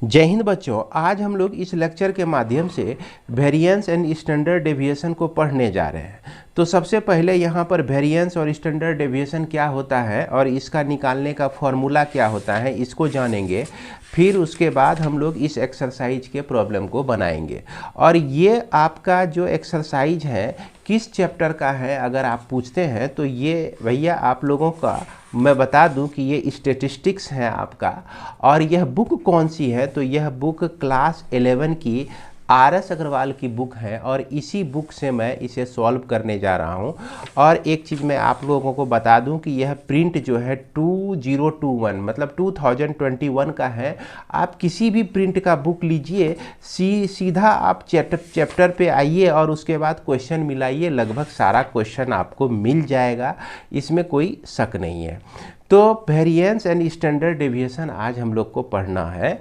जय हिंद बच्चों। आज हम लोग इस लेक्चर के माध्यम से वेरिएंस एंड स्टैंडर्ड डेविएशन को पढ़ने जा रहे हैं। तो सबसे पहले यहाँ पर वेरिएंस और स्टैंडर्ड डेविएशन क्या होता है और इसका निकालने का फॉर्मूला क्या होता है इसको जानेंगे। फिर उसके बाद हम लोग इस एक्सरसाइज के प्रॉब्लम को बनाएंगे। और ये आपका जो एक्सरसाइज है किस चैप्टर का है अगर आप पूछते हैं तो ये भैया आप लोगों का मैं बता दूं कि ये स्टैटिस्टिक्स है आपका। और यह बुक कौन सी है तो यह बुक क्लास 11 की RS अग्रवाल की बुक है और इसी बुक से मैं इसे सॉल्व करने जा रहा हूं। और एक चीज़ मैं आप लोगों को बता दूं कि यह प्रिंट जो है 2021 मतलब 2021 का है। आप किसी भी प्रिंट का बुक लीजिए, सीधा आप चैप्टर पे आइए और उसके बाद क्वेश्चन मिलाइए, लगभग सारा क्वेश्चन आपको मिल जाएगा, इसमें कोई शक नहीं है। तो वेरिएंस एंड स्टैंडर्ड डेविएशन आज हम लोग को पढ़ना है।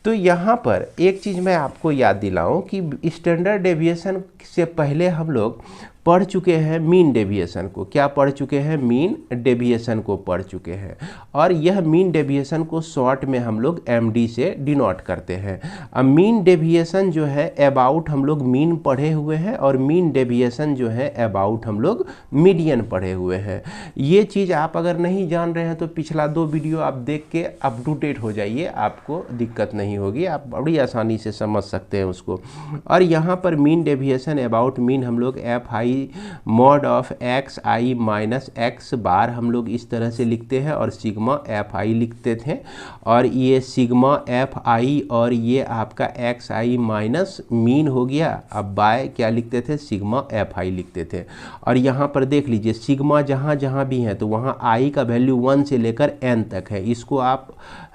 तो यहाँ पर एक चीज़ मैं आपको याद दिलाऊं कि स्टैंडर्ड डेविएशन से पहले हम लोग पढ़ चुके हैं मीन डेविएशन को। क्या पढ़ चुके हैं? मीन डेविएशन को पढ़ चुके हैं। और यह मीन डेविएशन को शॉर्ट में हम लोग MD से डिनोट करते हैं। अब मीन डेविएशन जो है अबाउट हम लोग मीन पढ़े हुए हैं और मीन डेविएशन जो है अबाउट हम लोग मीडियन पढ़े हुए हैं। ये चीज़ आप अगर नहीं जान रहे हैं तो पिछला 2 वीडियो आप देख के अप टू डेट हो जाइए, आपको दिक्कत नहीं होगी, आप बड़ी आसानी से समझ सकते हैं उसको। और यहाँ पर मीन डेविएशन अबाउट मीन हम लोग FI mod of XI minus X बार हम लोग इस तरह से लिखते हैं और सिग्मा FI लिखते थे। और ये सिग्मा FI और ये आपका XI माइनस मीन हो गया। अब बाय क्या लिखते थे? सिग्मा FI लिखते थे। और यहाँ पर देख लीजिए सिग्मा जहाँ जहाँ भी है तो वहाँ I का वैल्यू 1 से लेकर N तक है। इसको आप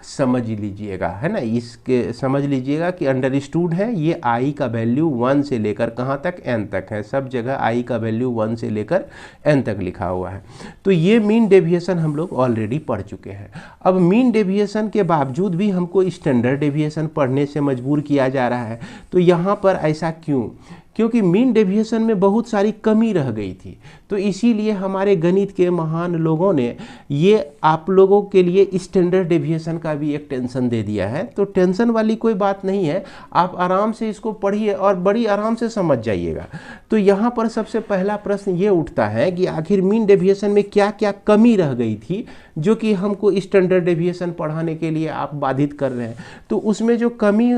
समझ लीजिएगा, है ना, इसके समझ लीजिएगा कि अंडरस्टूड है। ये I का वैल्यू 1 से लेकर कहाँ तक? N तक है। सब जगह I का वैल्यू 1 से लेकर N तक लिखा हुआ है। तो ये मीन डेविएशन हम लोग ऑलरेडी पढ़ चुके हैं। अब मीन डेविएशन के बावजूद भी हमको स्टैंडर्ड डेविएशन पढ़ने से मजबूर किया जा रहा है। तो यहाँ पर ऐसा क्यों? क्योंकि मीन डेविएशन में बहुत सारी कमी रह गई थी। तो इसीलिए हमारे गणित के महान लोगों ने ये आप लोगों के लिए स्टैंडर्ड डेविएशन का भी एक टेंशन दे दिया है। तो टेंशन वाली कोई बात नहीं है, आप आराम से इसको पढ़िए और बड़ी आराम से समझ जाइएगा। तो यहाँ पर सबसे पहला प्रश्न ये उठता है कि आखिर मीन डेविएशन में क्या क्या कमी रह गई थी जो कि हमको स्टैंडर्ड डेविएशन पढ़ाने के लिए आप बाधित कर रहे हैं। तो उसमें जो कमी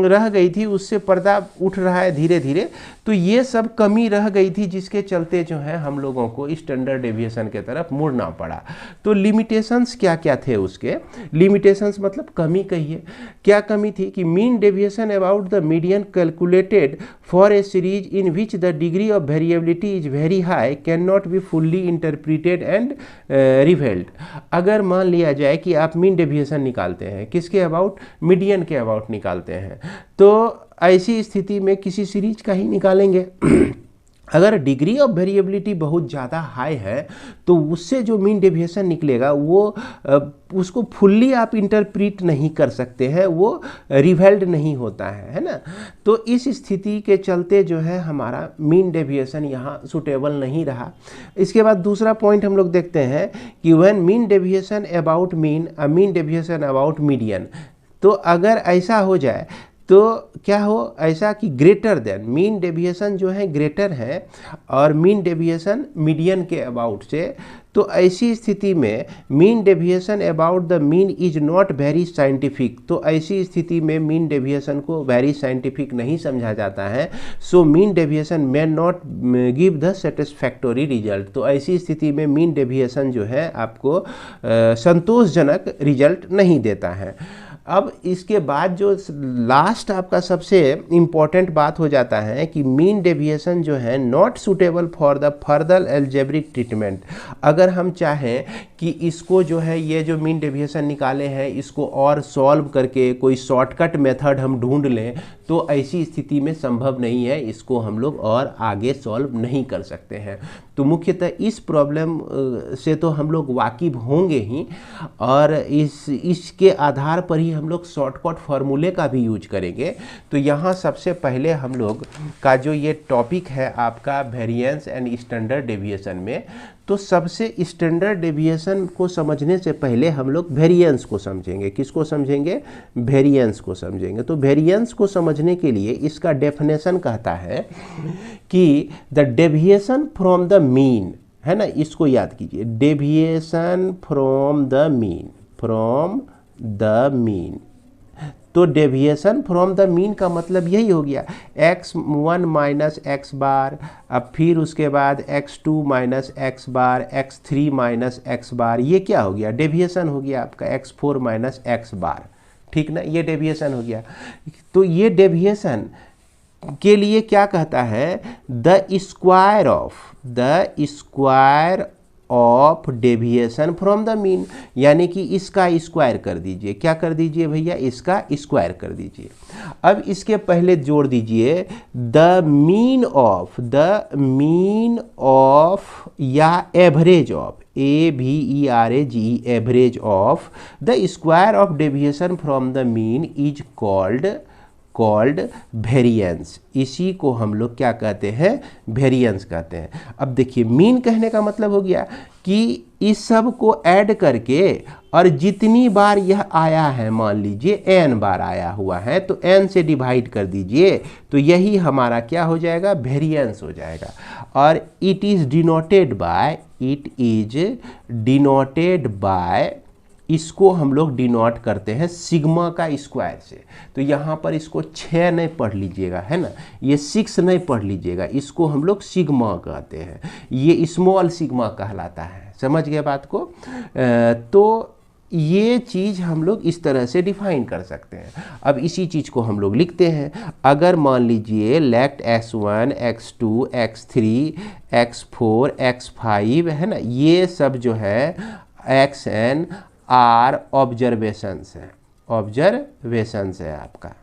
रह गई थी उससे पर्दा उठ रहा है धीरे धीरे। तो ये सब कमी रह गई थी जिसके चलते जो है हम लोगों को स्टैंडर्ड डेविएशन के तरफ मुड़ना पड़ा। तो लिमिटेशंस क्या क्या थे उसके? लिमिटेशंस मतलब कमी कहिए। क्या कमी थी? कि mean deviation about the median calculated for a series in which the degree of variability is very high can not be fully interpreted and revelled. अगर मान लिया जाए कि आप मीन डेविएशन निकालते हैं, किसके अबाउट? मीडियन के अबाउट निकालते हैं, तो ऐसी स्थिति में किसी सीरीज का ही निकालेंगे। अगर डिग्री ऑफ वेरिएबिलिटी बहुत ज़्यादा हाई है तो उससे जो मीन डेविएशन निकलेगा वो उसको फुल्ली आप इंटरप्रीट नहीं कर सकते हैं, वो रिवेल्ड नहीं होता है ना। तो इस स्थिति के चलते जो है हमारा मीन डेविएशन यहाँ सुटेबल नहीं रहा। इसके बाद दूसरा पॉइंट हम लोग देखते हैं कि when mean deviation about mean mean deviation about median. तो अगर ऐसा हो जाए तो क्या हो? ऐसा कि ग्रेटर देन मीन डेविएशन जो है ग्रेटर है और मीन डेविएशन मीडियन के अबाउट से। तो ऐसी स्थिति में mean deviation about the mean is not very scientific. तो ऐसी स्थिति में मीन डेविएशन को वेरी साइंटिफिक नहीं समझा जाता है। So mean deviation may not give the satisfactory result. तो ऐसी स्थिति में मीन डेविएशन जो है आपको संतोषजनक रिजल्ट नहीं देता है। अब इसके बाद जो लास्ट आपका सबसे इम्पॉर्टेंट बात हो जाता है कि मीन डेविएशन जो है not suitable for the further algebraic treatment. अगर हम चाहें कि इसको जो है ये जो मीन डेविएशन निकाले हैं इसको और सॉल्व करके कोई शॉर्टकट मेथड हम ढूंढ लें तो ऐसी स्थिति में संभव नहीं है, इसको हम लोग और आगे सॉल्व नहीं कर सकते हैं। तो मुख्यतः इस प्रॉब्लम से तो हम लोग वाकिफ होंगे ही और इसके आधार पर ही हम लोग शॉर्टकट फार्मूले का भी यूज करेंगे। तो यहाँ सबसे पहले हम लोग का जो ये टॉपिक है आपका वेरिएंस एंड स्टैंडर्ड डेविएशन में, तो सबसे स्टैंडर्ड डेविएशन को समझने से पहले हम लोग वेरिएंस को समझेंगे। किसको समझेंगे? वेरिएंस को समझेंगे। तो वेरिएंस को समझने के लिए इसका डेफिनेशन कहता है कि the deviation from the mean, है ना, इसको याद कीजिए, deviation from the mean, from the mean. तो डेविएशन फ्रॉम द मीन का मतलब यही हो गया x1 माइनस एक्स बार, अब फिर उसके बाद x2 माइनस एक्स बार, x3 माइनस एक्स बार, ये क्या हो गया? डेविएशन हो गया आपका x4 माइनस एक्स बार, ठीक ना, ये डेविएशन हो गया। तो ये डेविएशन के लिए क्या कहता है? The square of deviation from the mean, यानी कि इसका स्क्वायर कर दीजिए। क्या कर दीजिए भैया? इसका स्क्वायर कर दीजिए। अब इसके पहले जोड़ दीजिए द मीन ऑफ या average of, AVERAGE, average of the square of deviation from the mean is called variance. इसी को हम लोग क्या कहते हैं? वेरिएंस कहते हैं। अब देखिए, मीन कहने का मतलब हो गया कि इस सब को ऐड करके और जितनी बार यह आया है, मान लीजिए n बार आया हुआ है, तो n से डिवाइड कर दीजिए, तो यही हमारा क्या हो जाएगा? वेरिएंस हो जाएगा। और इट इज डिनोटेड बाय, इसको हम लोग डिनोट करते हैं सिग्मा का स्क्वायर से। तो यहाँ पर इसको 6 नहीं पढ़ लीजिएगा, है ना, ये 6 नहीं पढ़ लीजिएगा, इसको हम लोग सिग्मा कहते हैं, ये स्मॉल सिग्मा कहलाता है। समझ गए बात को? तो ये चीज़ हम लोग इस तरह से डिफाइन कर सकते हैं। अब इसी चीज़ को हम लोग लिखते हैं। अगर मान लीजिए late x1, x2, x3, x4, x5, है ना, ये सब जो है xn आर ऑब्जर्वेशंस है, ऑब्जर्वेशंस है आपका।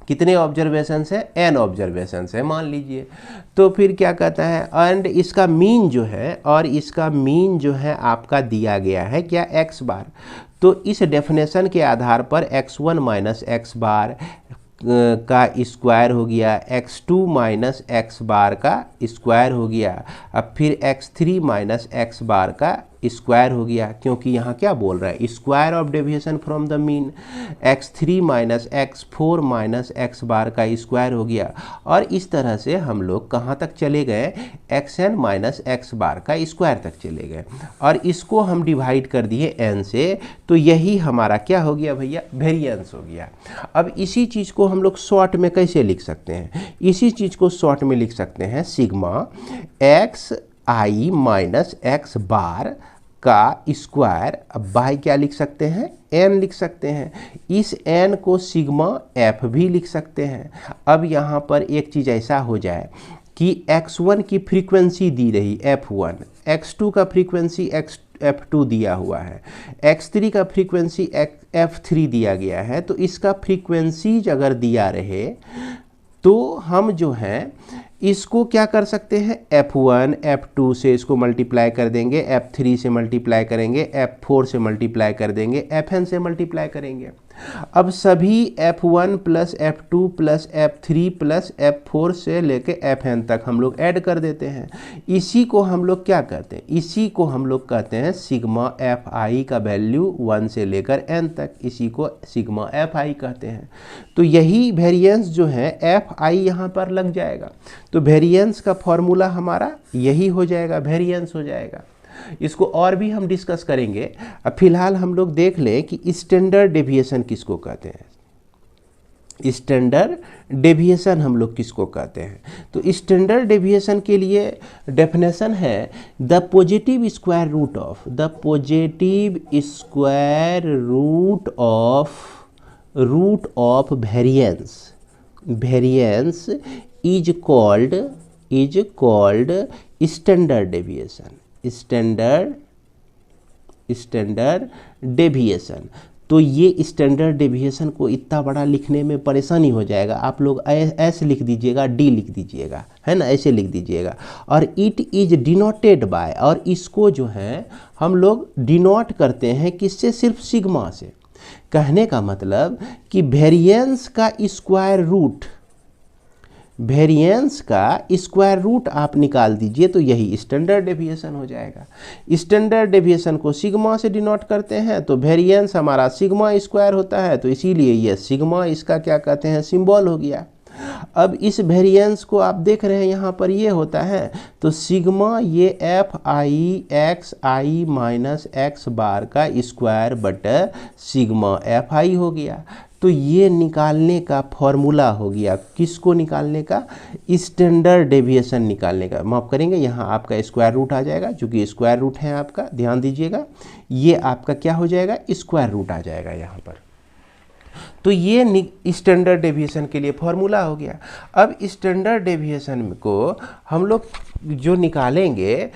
कितने ऑब्जर्वेशंस है? n ऑब्जर्वेशंस है मान लीजिए। तो फिर क्या कहता है? एंड इसका मीन जो है, और इसका मीन जो है आपका दिया गया है क्या? x बार। तो इस डेफिनेशन के आधार पर x1 माइनस एक्स बार का स्क्वायर हो गया, x2 माइनस एक्स बार का स्क्वायर हो गया, अब फिर x3 माइनस एक्स बार का स्क्वायर हो गया, क्योंकि यहाँ क्या बोल रहा है? Square of deviation from the mean, x3 minus x4 minus X bar का स्क्वायर हो गया। और इस तरह से हम लोग कहाँ तक चले गए? xn माइनस एक्स बार का स्क्वायर तक चले गए, और इसको हम डिवाइड कर दिए n से, तो यही हमारा क्या हो गया भैया? वेरिएंस हो गया। अब इसी चीज़ को हम लोग शॉर्ट में कैसे लिख सकते हैं? इसी चीज़ को शॉर्ट में लिख सकते हैं sigma xi minus X bar का स्क्वायर। अब बाय क्या लिख सकते हैं? n लिख सकते हैं। इस n को सिग्मा f भी लिख सकते हैं। अब यहाँ पर एक चीज़ ऐसा हो जाए कि x1 की फ्रीक्वेंसी दी रही f1, x2 का फ्रीक्वेंसी f2 दिया हुआ है, x3 का फ्रीक्वेंसी f3 दिया गया है। तो इसका फ्रीक्वेंसीज अगर दिया रहे तो हम जो है इसको क्या कर सकते हैं? f1 f2 से इसको मल्टीप्लाई कर देंगे, f3 से मल्टीप्लाई करेंगे, f4 से मल्टीप्लाई कर देंगे, fn से मल्टीप्लाई करेंगे। अब सभी f1 plus f2 plus f3 plus f4 से लेके fn तक हम लोग ऐड कर देते हैं। इसी को हम लोग क्या कहते हैं? इसी को हम लोग कहते हैं सिग्मा fi का वैल्यू 1 से लेकर n तक, इसी को सिग्मा fi कहते हैं। तो यही वेरिएंस जो है fi यहाँ पर लग जाएगा। तो वेरिएंस का फॉर्मूला हमारा यही हो जाएगा, वेरिएंस हो जाएगा। इसको और भी हम डिस्कस करेंगे। अब फिलहाल हम लोग देख लें कि स्टैंडर्ड डेविएशन किसको कहते हैं। स्टैंडर्ड डेविएशन हम लोग किसको कहते हैं? तो स्टैंडर्ड डेविएशन के लिए डेफिनेशन है the positive square root of, the positive square root of variance, variance is called standard deviation, standard deviation. तो ये स्टैंडर्ड डेविएशन को इतना बड़ा लिखने में परेशानी हो जाएगा, आप लोग ऐसे लिख दीजिएगा, डी लिख दीजिएगा, है ना, ऐसे लिख दीजिएगा। और इट इज डिनोटेड बाय, और इसको जो है हम लोग डिनोट करते हैं किससे? सिर्फ सिग्मा से। कहने का मतलब कि वेरिएंस का स्क्वायर रूट, वेरिएंस का स्क्वायर रूट आप निकाल दीजिए तो यही स्टैंडर्ड डेविएशन हो जाएगा। स्टैंडर्ड डेविएशन को सिग्मा से डिनोट करते हैं, तो वेरिएंस हमारा सिग्मा स्क्वायर होता है, तो इसीलिए ये सिग्मा इसका क्या कहते हैं, सिंबल हो गया। अब इस वेरिएंस को आप देख रहे हैं यहाँ पर ये होता है, तो सिग्मा ये F I X I minus X bar का स्क्वायर बटा सिग्मा एफ आई हो गया। तो ये निकालने का फॉर्मूला हो गया, किसको निकालने का, स्टैंडर्ड डेविएशन निकालने का। माफ करेंगे, यहाँ आपका स्क्वायर रूट आ जाएगा, चूँकि स्क्वायर रूट है आपका, ध्यान दीजिएगा, ये आपका क्या हो जाएगा, स्क्वायर रूट आ जाएगा यहाँ पर। तो ये स्टैंडर्ड डेविएशन के लिए फॉर्मूला हो गया। अब स्टैंडर्ड डेविएशन को हम लोग जो निकालेंगे,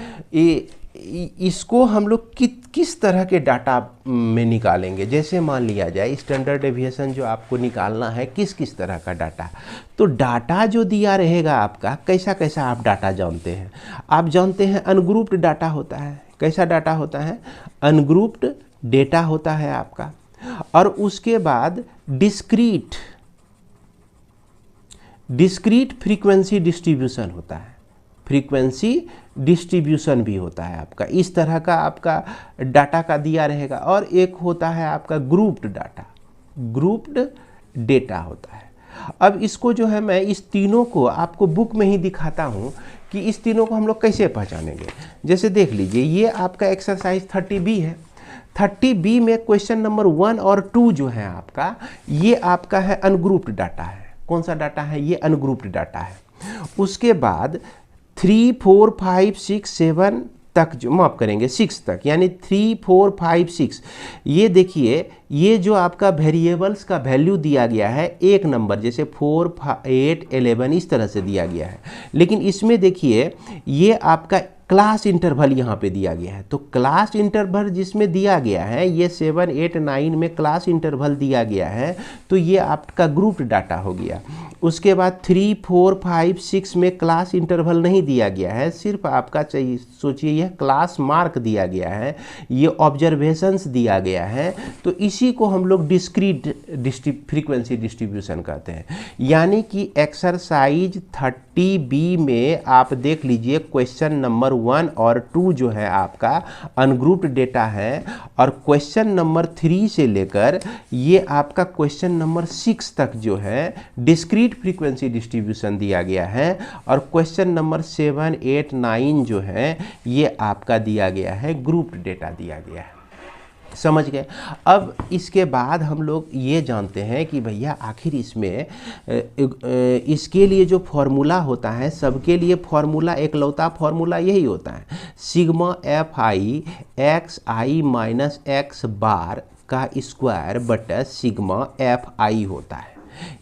इसको हम लोग किस तरह के डाटा में निकालेंगे। जैसे मान लिया जाए स्टैंडर्ड डेविएशन जो आपको निकालना है किस तरह का डाटा, तो डाटा जो दिया रहेगा आपका, कैसा कैसा आप डाटा जानते हैं, आप जानते हैं अनग्रुप्ड डाटा होता है। कैसा डाटा होता है, अनग्रुप्ड डेटा होता है आपका। और उसके बाद डिस्क्रीट फ्रीक्वेंसी डिस्ट्रीब्यूशन होता है, फ्रीक्वेंसी डिस्ट्रीब्यूशन भी होता है आपका। इस तरह का आपका डाटा का दिया रहेगा। और एक होता है आपका ग्रुप्ड डाटा, ग्रुप्ड डेटा होता है। अब इसको जो है मैं इस तीनों को आपको बुक में ही दिखाता हूँ कि इस तीनों को हम लोग कैसे पहचानेंगे। जैसे देख लीजिए, ये आपका एक्सरसाइज 30B है। 30B में क्वेश्चन नंबर 1 और 2 जो है आपका, ये आपका है अनग्रुप्ड डाटा है। कौन सा डाटा है, ये अनग्रुप्ड डाटा है। उसके बाद 3, 4, 5, 6, 7 तक जो माफ करेंगे 6 तक, यानी 3, 4, 5, 6, ये देखिए, ये जो आपका वेरिएबल्स का वैल्यू दिया गया है एक नंबर, जैसे 4, 8, 11 इस तरह से दिया गया है। लेकिन इसमें देखिए ये आपका क्लास इंटरवल यहाँ पे दिया गया है। तो क्लास इंटरवल जिसमें दिया गया है, ये 7, 8, 9 में क्लास इंटरवल दिया गया है, तो ये आपका ग्रुप डाटा हो गया। उसके बाद 3, 4, 5, 6 में क्लास इंटरवल नहीं दिया गया है, सिर्फ आपका चाहिए, सोचिए यह क्लास मार्क दिया गया है, ये ऑब्जर्वेशंस दिया गया है। तो इसी को हम लोग डिस्क्रीट फ्रीक्वेंसी डिस्ट्रीब्यूशन कहते हैं। यानी कि एक्सरसाइज 30B में आप देख लीजिए, क्वेश्चन नंबर 1 और 2 जो है आपका अनग्रुप्ड डेटा है, और क्वेश्चन नंबर 3 से लेकर ये आपका क्वेश्चन नंबर 6 तक जो है डिस्क्रीट फ्रीक्वेंसी डिस्ट्रीब्यूशन दिया गया है, और क्वेश्चन नंबर 7, 8, 9 जो है ये आपका दिया गया है ग्रुप्ड डेटा दिया गया है। समझ गए। अब इसके बाद हम लोग ये जानते हैं कि भैया आखिर इसमें इसके लिए जो फॉर्मूला होता है, सबके लिए फॉर्मूला एकलौता फॉर्मूला यही होता है, sigma F I X I minus X bar का स्क्वायर बटा सिग्मा एफ आई होता है।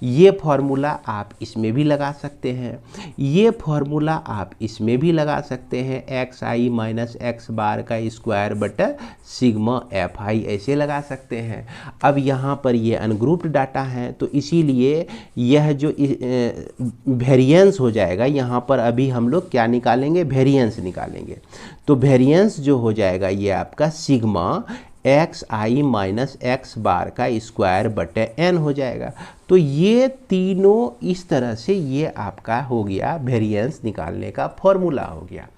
ये फॉर्मूला आप इसमें भी लगा सकते हैं, ये फॉर्मूला आप इसमें भी लगा सकते हैं, x I minus X bar का स्क्वायर बटा सिग्मा एफ आई ऐसे लगा सकते हैं। अब यहाँ पर ये अनग्रुप्ड डाटा है, तो इसीलिए यह जो वेरिएंस हो जाएगा, यहाँ पर अभी हम लोग क्या निकालेंगे, वेरिएंस निकालेंगे। तो वेरिएंस जो हो जाएगा ये आपका sigma x I minus X bar का स्क्वायर बटे n हो जाएगा। तो ये तीनों इस तरह से ये आपका हो गया, वेरिएंस निकालने का फॉर्मूला हो गया।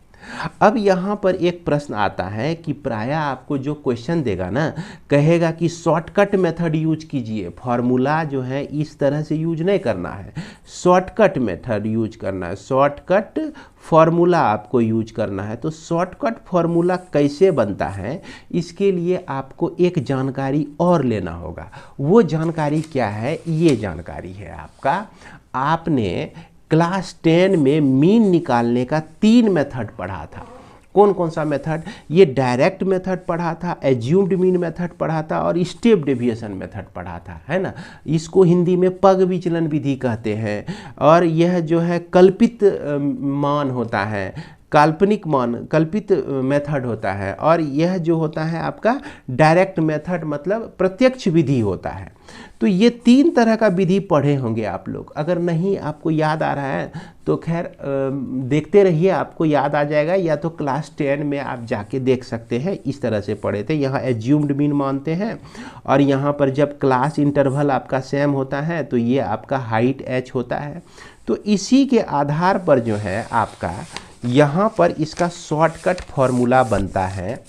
अब यहाँ पर एक प्रश्न आता है कि प्रायः आपको जो क्वेश्चन देगा ना, कहेगा कि शॉर्टकट मेथड यूज कीजिए, फार्मूला जो है इस तरह से यूज नहीं करना है, शॉर्टकट मेथड यूज करना है, शॉर्टकट फार्मूला आपको यूज करना है। तो शॉर्टकट फार्मूला कैसे बनता है, इसके लिए आपको एक जानकारी और लेना होगा। वो जानकारी क्या है, ये जानकारी है आपका, आपने क्लास 10 में मीन निकालने का 3 मेथड पढ़ा था। कौन कौन सा मेथड, ये डायरेक्ट मेथड पढ़ा था, एज्यूम्ड मीन मेथड पढ़ा था, और स्टेप डेविएशन मेथड पढ़ा था, है ना। इसको हिंदी में पग विचलन विधि कहते हैं। और यह जो है कल्पित मान होता है, काल्पनिक मान, कल्पित मेथड होता है। और यह जो होता है आपका डायरेक्ट मेथड, मतलब प्रत्यक्ष विधि होता है। तो ये 3 तरह का विधि पढ़े होंगे आप लोग। अगर नहीं आपको याद आ रहा है तो खैर देखते रहिए, आपको याद आ जाएगा, या तो क्लास 10 में आप जाके देख सकते हैं, इस तरह से पढ़े थे। यहाँ एज्यूम्ड मीन मानते हैं, और यहाँ पर जब क्लास इंटरवल आपका सेम होता है तो ये आपका हाइट h होता है। तो इसी के आधार पर जो है आपका यहाँ पर इसका शॉर्टकट फॉर्मूला बनता है।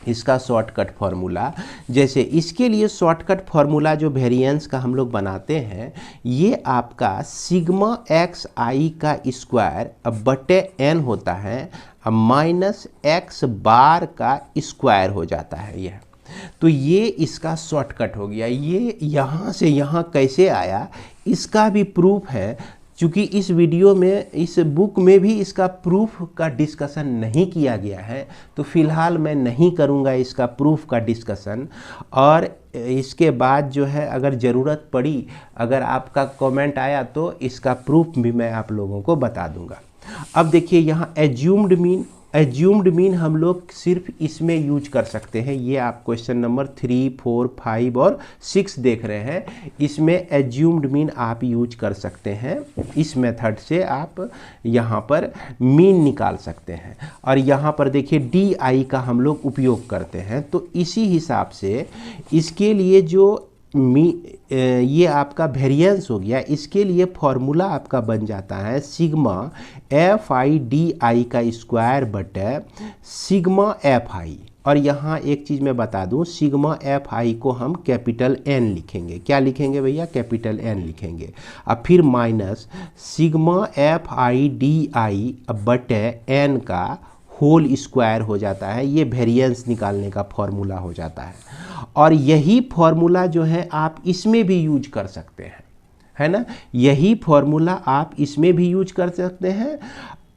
इसका शॉर्टकट फार्मूला, जैसे इसके लिए शॉर्टकट फार्मूला जो वेरिएंस का हम लोग बनाते हैं, ये आपका सिग्मा एक्स आई का स्क्वायर बटे एन होता है माइनस एक्स बार का स्क्वायर हो जाता है यह। तो ये इसका शॉर्टकट हो गया। ये यहाँ से यहाँ कैसे आया इसका भी प्रूफ है। चूँकि इस वीडियो में, इस बुक में भी इसका प्रूफ का डिस्कशन नहीं किया गया है, तो फिलहाल मैं नहीं करूँगा इसका प्रूफ का डिस्कशन। और इसके बाद जो है अगर ज़रूरत पड़ी, अगर आपका कमेंट आया तो इसका प्रूफ भी मैं आप लोगों को बता दूँगा। अब देखिए यहाँ एज्यूम्ड मीन हम लोग सिर्फ इसमें यूज कर सकते हैं। ये आप क्वेश्चन नंबर 3, 4, 5 और 6 देख रहे हैं, इसमें एज्यूम्ड मीन आप यूज कर सकते हैं। इस मेथड से आप यहाँ पर मीन निकाल सकते हैं। और यहाँ पर देखिए डी आई का हम लोग उपयोग करते हैं। तो इसी हिसाब से इसके लिए जो ये आपका वेरिएंस हो गया, इसके लिए फॉर्मूला आपका बन जाता है sigma F I D I का स्क्वायर बटे सिग्मा एफ आई। और यहाँ एक चीज़ मैं बता दूँ, सिग्मा एफ आई को हम कैपिटल एन लिखेंगे। क्या लिखेंगे भैया? कैपिटल एन लिखेंगे। अब फिर minus sigma F I D आई बटे एन का होल स्क्वायर हो जाता है। ये वेरिएंस निकालने का फॉर्मूला हो जाता है। और यही फॉर्मूला जो है आप इसमें भी यूज कर सकते हैं, है ना? यही फॉर्मूला आप इसमें भी यूज कर सकते हैं।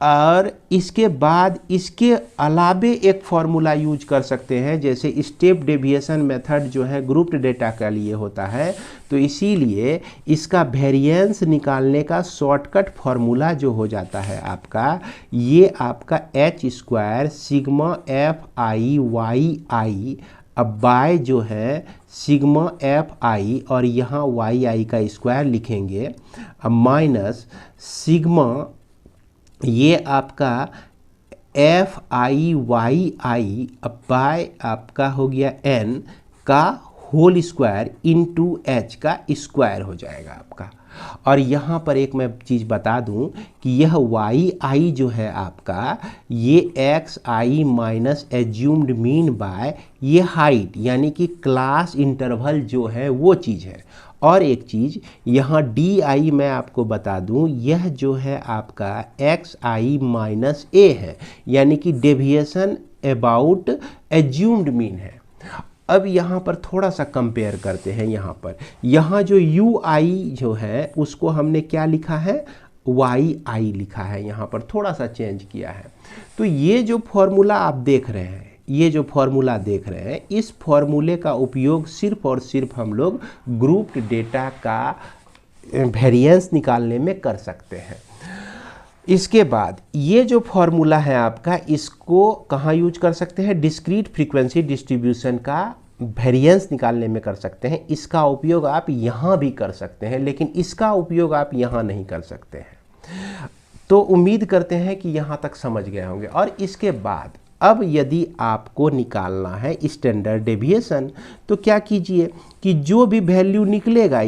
और इसके बाद इसके अलावे एक फार्मूला यूज कर सकते हैं, जैसे स्टेप डेविएशन मेथड जो है ग्रुप्ड डेटा के लिए होता है। तो इसीलिए इसका वेरिएंस निकालने का शॉर्टकट फार्मूला जो हो जाता है आपका, ये आपका H square sigma F I Y I अब बाय जो है सिग्मा एफ आई, और यहाँ वाई आई का स्क्वायर लिखेंगे, अब माइनस सिग्मा ये आपका एफ आई वाई आई अब बाय आपका हो गया एन का होल स्क्वायर इनटू एच का स्क्वायर हो जाएगा आपका। और यहाँ पर एक मैं चीज़ बता दूँ कि यह वाई आई जो है आपका, ये x I minus assumed mean by ये हाइट, यानी कि क्लास इंटरवल जो है वो चीज़ है। और एक चीज़ यहाँ डी आई मैं आपको बता दूँ, यह जो है आपका एक्स आई माइनस ए है, यानी कि डेविएशन अबाउट एज्यूम्ड मीन है। अब यहाँ पर थोड़ा सा कंपेयर करते हैं। यहाँ जो यू आई जो है उसको हमने क्या लिखा है? वाई आई लिखा है, यहाँ पर थोड़ा सा चेंज किया है। तो ये जो फॉर्मूला आप देख रहे हैं, इस फॉर्मूले का उपयोग सिर्फ और सिर्फ हम लोग ग्रुप्ड डेटा का वेरिएंस निकालने में कर सकते हैं। इसके बाद ये जो फॉर्मूला है आपका, इसको कहाँ यूज कर सकते हैं? डिस्क्रीट फ्रीक्वेंसी डिस्ट्रीब्यूशन का वेरिएंस निकालने में कर सकते हैं। इसका उपयोग आप यहाँ भी कर सकते हैं, लेकिन इसका उपयोग आप यहाँ नहीं कर सकते हैं। तो उम्मीद करते हैं कि यहाँ तक समझ गए होंगे। और इसके बाद अब यदि आपको निकालना है स्टैंडर्ड डेविएशन, तो क्या कीजिए कि जो भी वैल्यू निकलेगा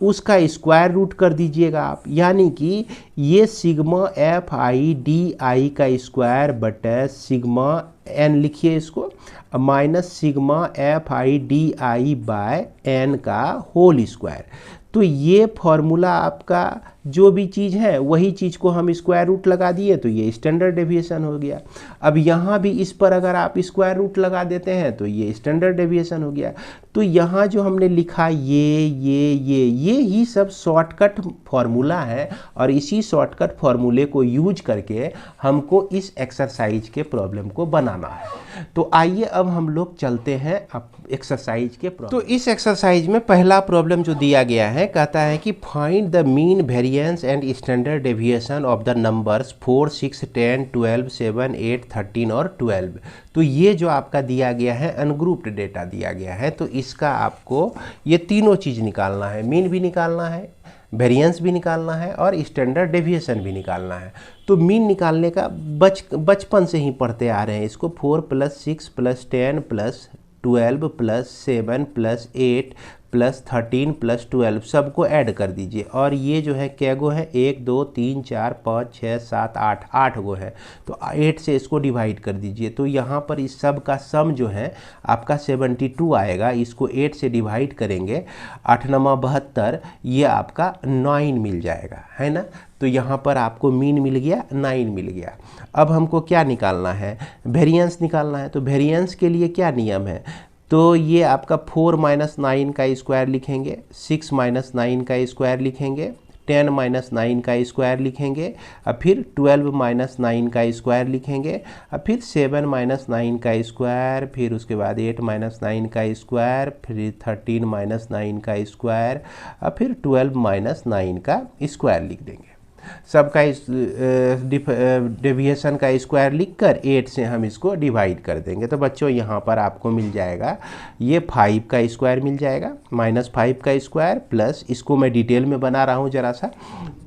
उसका स्क्वायर रूट कर दीजिएगा आप। यानी कि ये sigma F I D I का स्क्वायर बटे सिग्मा एन लिखिए इसको, minus sigma F I D I by N का होल स्क्वायर। तो ये फॉर्मूला आपका जो भी चीज़ है वही चीज़ को हम स्क्वायर रूट लगा दिए, तो ये स्टैंडर्ड डेविएशन हो गया। अब यहाँ भी इस पर अगर आप स्क्वायर रूट लगा देते हैं तो ये स्टैंडर्ड डेविएशन हो गया। तो यहाँ जो हमने लिखा ये ही सब शॉर्टकट फार्मूला है, और इसी शॉर्टकट फार्मूले को यूज करके हमको इस एक्सरसाइज के प्रॉब्लम को बनाना है। तो आइए अब हम लोग चलते हैं अब एक्सरसाइज के प्रॉब्लम। तो इस एक्सरसाइज में पहला प्रॉब्लम जो दिया गया है, कहता है कि find the mean variance and standard deviation of the numbers 4, 6, 10, 12, 7, 8, 13 और 12। तो ये जो आपका दिया गया है अनग्रुप्ड डेटा दिया गया है, तो इसका आपको ये तीनों चीज़ निकालना है। मीन भी निकालना है, वेरिएंस भी निकालना है और स्टैंडर्ड डेविएशन भी निकालना है। तो मीन निकालने का बचपन से ही पढ़ते आ रहे हैं इसको। 4 + 6 + 10 + 12 + 7 + 8 प्लस 13 प्लस 12 सबको ऐड कर दीजिए। और ये जो है कैगो है, 1 2 3 4 5 6 7 8, 8 गो है, तो 8 से इसको डिवाइड कर दीजिए। तो यहाँ पर इस सब का सम जो है आपका 72 आएगा। इसको 8 से डिवाइड करेंगे, 8 9 72, ये आपका 9 मिल जाएगा, है ना। तो यहाँ पर आपको मीन मिल गया, 9 मिल गया। अब हमको क्या निकालना है, वेरिएंस निकालना है। तो वेरिएंस के लिए क्या नियम है, तो ये आपका 4 - 9 का स्क्वायर लिखेंगे, 6 - 9 का स्क्वायर लिखेंगे, 10 - 9 का स्क्वायर लिखेंगे, और फिर 12 - 9 का स्क्वायर लिखेंगे, और फिर 7 - 9 का स्क्वायर, फिर उसके बाद 8 - 9 का स्क्वायर, फिर 13 - 9 का स्क्वायर, और फिर 12 - 9 का स्क्वायर लिख देंगे। सबका इस डेविएशन का स्क्वायर लिखकर 8 से हम इसको डिवाइड कर देंगे। तो बच्चों यहाँ पर आपको मिल जाएगा, ये 5 का स्क्वायर मिल जाएगा, -5 का स्क्वायर, प्लस इसको मैं डिटेल में बना रहा हूँ ज़रा सा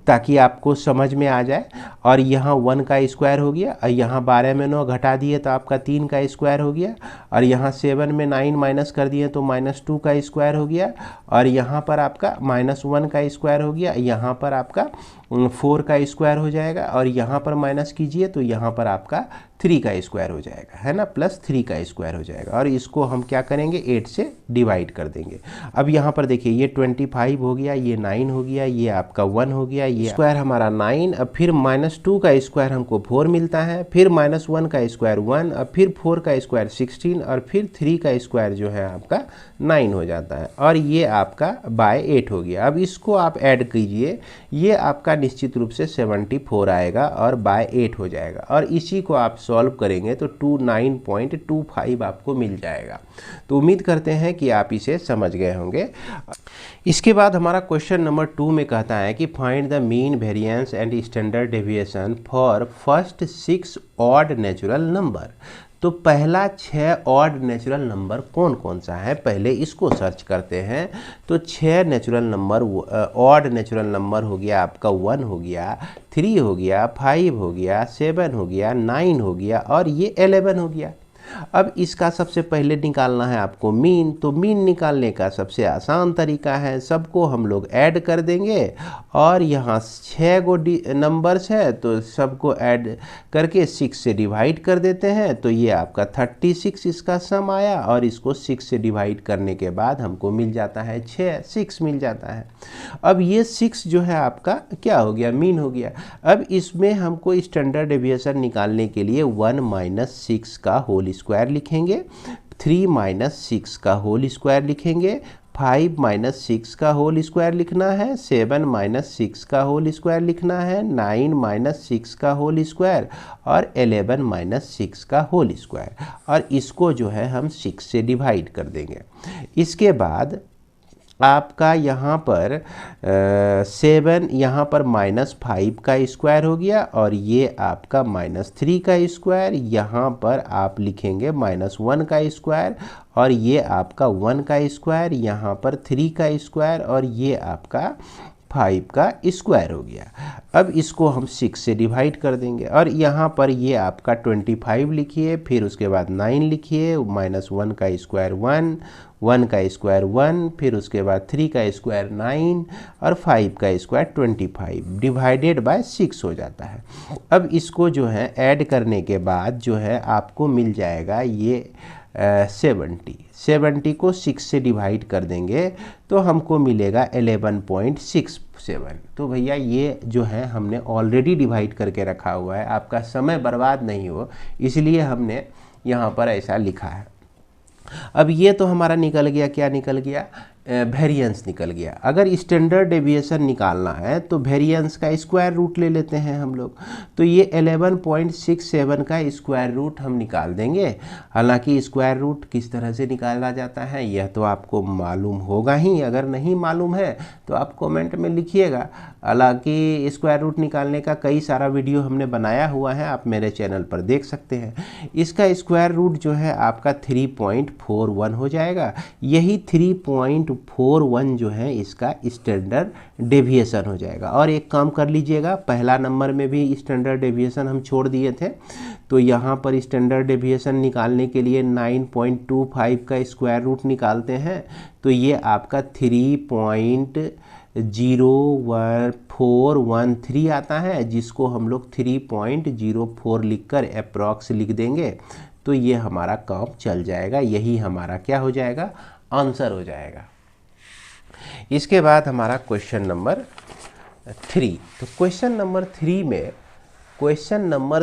ताकि आपको समझ में आ जाए। और यहाँ 1 का स्क्वायर हो गया, और यहाँ 12 में 9 घटा दिए तो आपका 3 का स्क्वायर हो गया, और यहाँ 7 में 9 माइनस कर दिए तो -2 का स्क्वायर हो गया, और यहाँ पर आपका -1 का स्क्वायर हो गया, यहाँ पर आपका 4 का स्क्वायर हो जाएगा, और यहाँ पर माइनस कीजिए तो यहाँ पर आपका 3 का स्क्वायर हो जाएगा, है ना, प्लस 3 का स्क्वायर हो जाएगा। और इसको हम क्या करेंगे, 8 से डिवाइड कर देंगे। अब यहाँ पर देखिए ये 25 हो गया, ये 9 हो गया, ये आपका 1 हो गया, ये स्क्वायर हमारा 9, अब फिर -2 का स्क्वायर हमको 4 मिलता है, फिर -1 का स्क्वायर 1, और फिर 4 का स्क्वायर 16, और फिर 3 का स्क्वायर जो है आपका 9 हो जाता है, और ये आपका बाय 8 हो गया। अब इसको आप ऐड कीजिए, ये आपका निश्चित रूप से 74 आएगा और बाय 8 हो जाएगा। और इसी को आप सॉल्व करेंगे तो 29.25 आपको मिल जाएगा। तो उम्मीद करते हैं कि आप इसे समझ गए होंगे। इसके बाद हमारा क्वेश्चन नंबर 2 में कहता है कि find the mean, variance and standard deviation for first 6 odd natural number. तो पहला 6 ऑड नेचुरल नंबर कौन कौन सा है, पहले इसको सर्च करते हैं। तो 6 natural number, odd natural number हो गया आपका 1 हो गया, 3 हो गया, 5 हो गया, 7 हो गया, 9 हो गया, और ये 11 हो गया। अब इसका सबसे पहले निकालना है आपको मीन। तो मीन निकालने का सबसे आसान तरीका है, सबको हम लोग ऐड कर देंगे, और यहाँ 6 गो नंबर्स है तो सबको ऐड करके 6 से डिवाइड कर देते हैं। तो ये आपका 36 इसका सम आया, और इसको 6 से डिवाइड करने के बाद हमको मिल जाता है 6 मिल जाता है। अब ये 6 जो है आपका क्या हो गया, मीन हो गया। अब इसमें हमको स्टैंडर्ड डेविएशन निकालने के लिए 1 - 6 का होल स्क्वायर लिखेंगे, 3 - 6 का होल स्क्वायर लिखेंगे, 5 - 6 का होल स्क्वायर लिखना है, 7 - 6 का होल स्क्वायर लिखना है, 9 - 6 का होल स्क्वायर, और 11 - 6 का होल स्क्वायर। और इसको जो है हम 6 से डिवाइड कर देंगे। इसके बाद आपका यहाँ पर 7, यहाँ पर -5 का स्क्वायर हो गया, और ये आपका -3 का स्क्वायर, यहाँ पर आप लिखेंगे -1 का स्क्वायर, और ये आपका 1 का स्क्वायर, यहाँ पर 3 का स्क्वायर, और ये आपका 5 का स्क्वायर हो गया। अब इसको हम 6 से डिवाइड कर देंगे, और यहाँ पर ये आपका 25 लिखिए, फिर उसके बाद 9 लिखिए, -1 का स्क्वायर 1, 1 का स्क्वायर 1, फिर उसके बाद 3 का स्क्वायर 9, और 5 का स्क्वायर 25 डिवाइडेड बाय 6 हो जाता है। अब इसको जो है ऐड करने के बाद जो है आपको मिल जाएगा ये 70 को 6 से डिवाइड कर देंगे तो हमको मिलेगा 11.67। तो भैया ये जो है हमने ऑलरेडी डिवाइड करके रखा हुआ है, आपका समय बर्बाद नहीं हो इसलिए हमने यहाँ पर ऐसा लिखा है। अब ये तो हमारा निकल गया, क्या निकल गया, वेरिएंस निकल गया। अगर स्टैंडर्ड डेविएशन निकालना है तो वेरिएंस का स्क्वायर रूट ले लेते हैं हम लोग। तो ये 11.67 का स्क्वायर रूट हम निकाल देंगे। हालांकि स्क्वायर रूट किस तरह से निकाला जाता है यह तो आपको मालूम होगा ही, अगर नहीं मालूम है तो आप कमेंट में लिखिएगा, हालांकि स्क्वायर रूट निकालने का कई सारा वीडियो हमने बनाया हुआ है, आप मेरे चैनल पर देख सकते हैं। इसका स्क्वायर रूट जो है आपका 3.41 हो जाएगा। यही 3.41 जो है इसका स्टैंडर्ड डेविएशन हो जाएगा। और एक काम कर लीजिएगा, पहला नंबर में भी स्टैंडर्ड डेविएशन हम छोड़ दिए थे, तो यहाँ पर स्टैंडर्ड डेविएशन निकालने के लिए 9.25 का स्क्वायर रूट निकालते हैं, तो ये आपका 3.0413 आता है, जिसको हम लोग 3.04 लिखकर अप्रॉक्स लिख देंगे, तो ये हमारा काम चल जाएगा। यही हमारा क्या हो जाएगा, आंसर हो जाएगा। इसके बाद हमारा क्वेश्चन नंबर 3। तो क्वेश्चन नंबर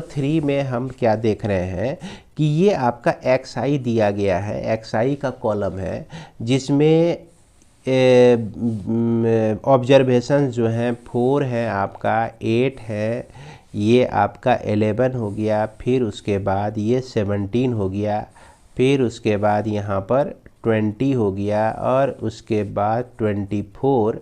3 में हम क्या देख रहे हैं कि ये आपका xi दिया गया है, xi का कॉलम है, जिसमें ऑब्जर्वेशन जो हैं 4 है, आपका 8 है, ये आपका 11 हो गया, फिर उसके बाद ये 17 हो गया, फिर उसके बाद यहाँ पर 20 हो गया, और उसके बाद 24,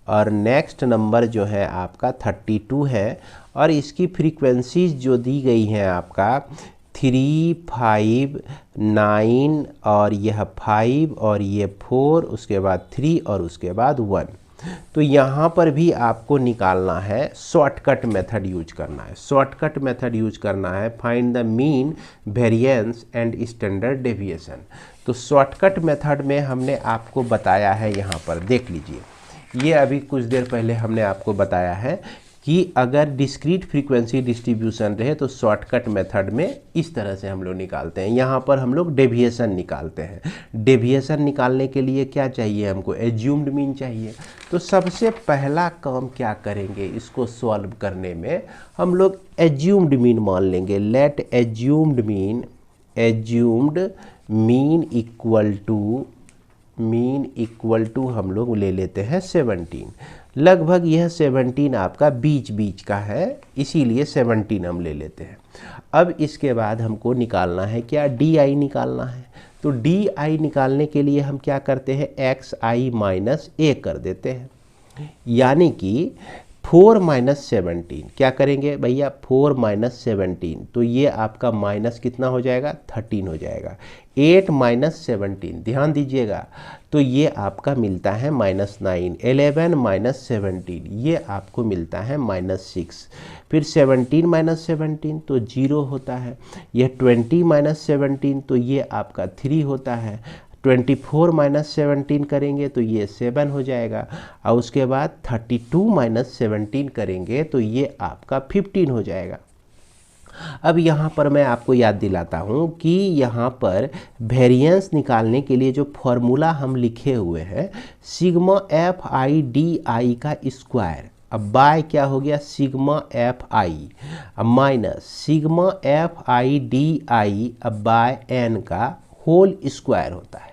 और नेक्स्ट नंबर जो है आपका 32 है। और इसकी फ्रीक्वेंसीज जो दी गई हैं आपका 3, 5, 9, और यह 5, और ये 4, उसके बाद 3, और उसके बाद 1। तो यहाँ पर भी आपको निकालना है, शॉर्टकट मेथड यूज करना है। शॉर्टकट मेथड यूज करना है, find the mean, variance and standard deviation. तो शॉर्टकट मेथड में हमने आपको बताया है, यहाँ पर देख लीजिए, ये अभी कुछ देर पहले हमने आपको बताया है कि अगर डिस्क्रीट फ्रीक्वेंसी डिस्ट्रीब्यूशन रहे तो शॉर्टकट मेथड में इस तरह से हम लोग निकालते हैं। यहाँ पर हम लोग डेविएशन निकालते हैं। डेविएशन निकालने के लिए क्या चाहिए हमको, एज्यूम्ड मीन चाहिए। तो सबसे पहला काम क्या करेंगे, इसको सॉल्व करने में हम लोग एज्यूम्ड मीन मान लेंगे। Let assumed mean equal to हम लोग ले लेते हैं 17। लगभग यह 17 आपका बीच का है, इसीलिए 17 हम ले लेते हैं। अब इसके बाद हमको निकालना है क्या, DI निकालना है। तो DI निकालने के लिए हम क्या करते हैं, XI माइनस A कर देते हैं, यानी कि 4 माइनस 17 क्या करेंगे भैया, 4 माइनस 17, तो ये आपका माइनस कितना हो जाएगा, 13 हो जाएगा। 8 माइनस 17, ध्यान दीजिएगा, तो ये आपका मिलता है -9। 11 माइनस 17, ये आपको मिलता है -6। फिर 17 माइनस 17 तो 0 होता है। यह 20 माइनस 17 तो ये आपका 3 होता है। 24 माइनस 17 करेंगे तो ये 7 हो जाएगा, और उसके बाद 32 माइनस 17 करेंगे तो ये आपका 15 हो जाएगा। अब यहाँ पर मैं आपको याद दिलाता हूँ कि यहाँ पर वेरिएंस निकालने के लिए जो फॉर्मूला हम लिखे हुए हैं, सिग्मा FI/DI का स्क्वायर, अब बाय क्या हो गया, sigma FI minus sigma FI/DI अब बाय n का होल स्क्वायर होता है।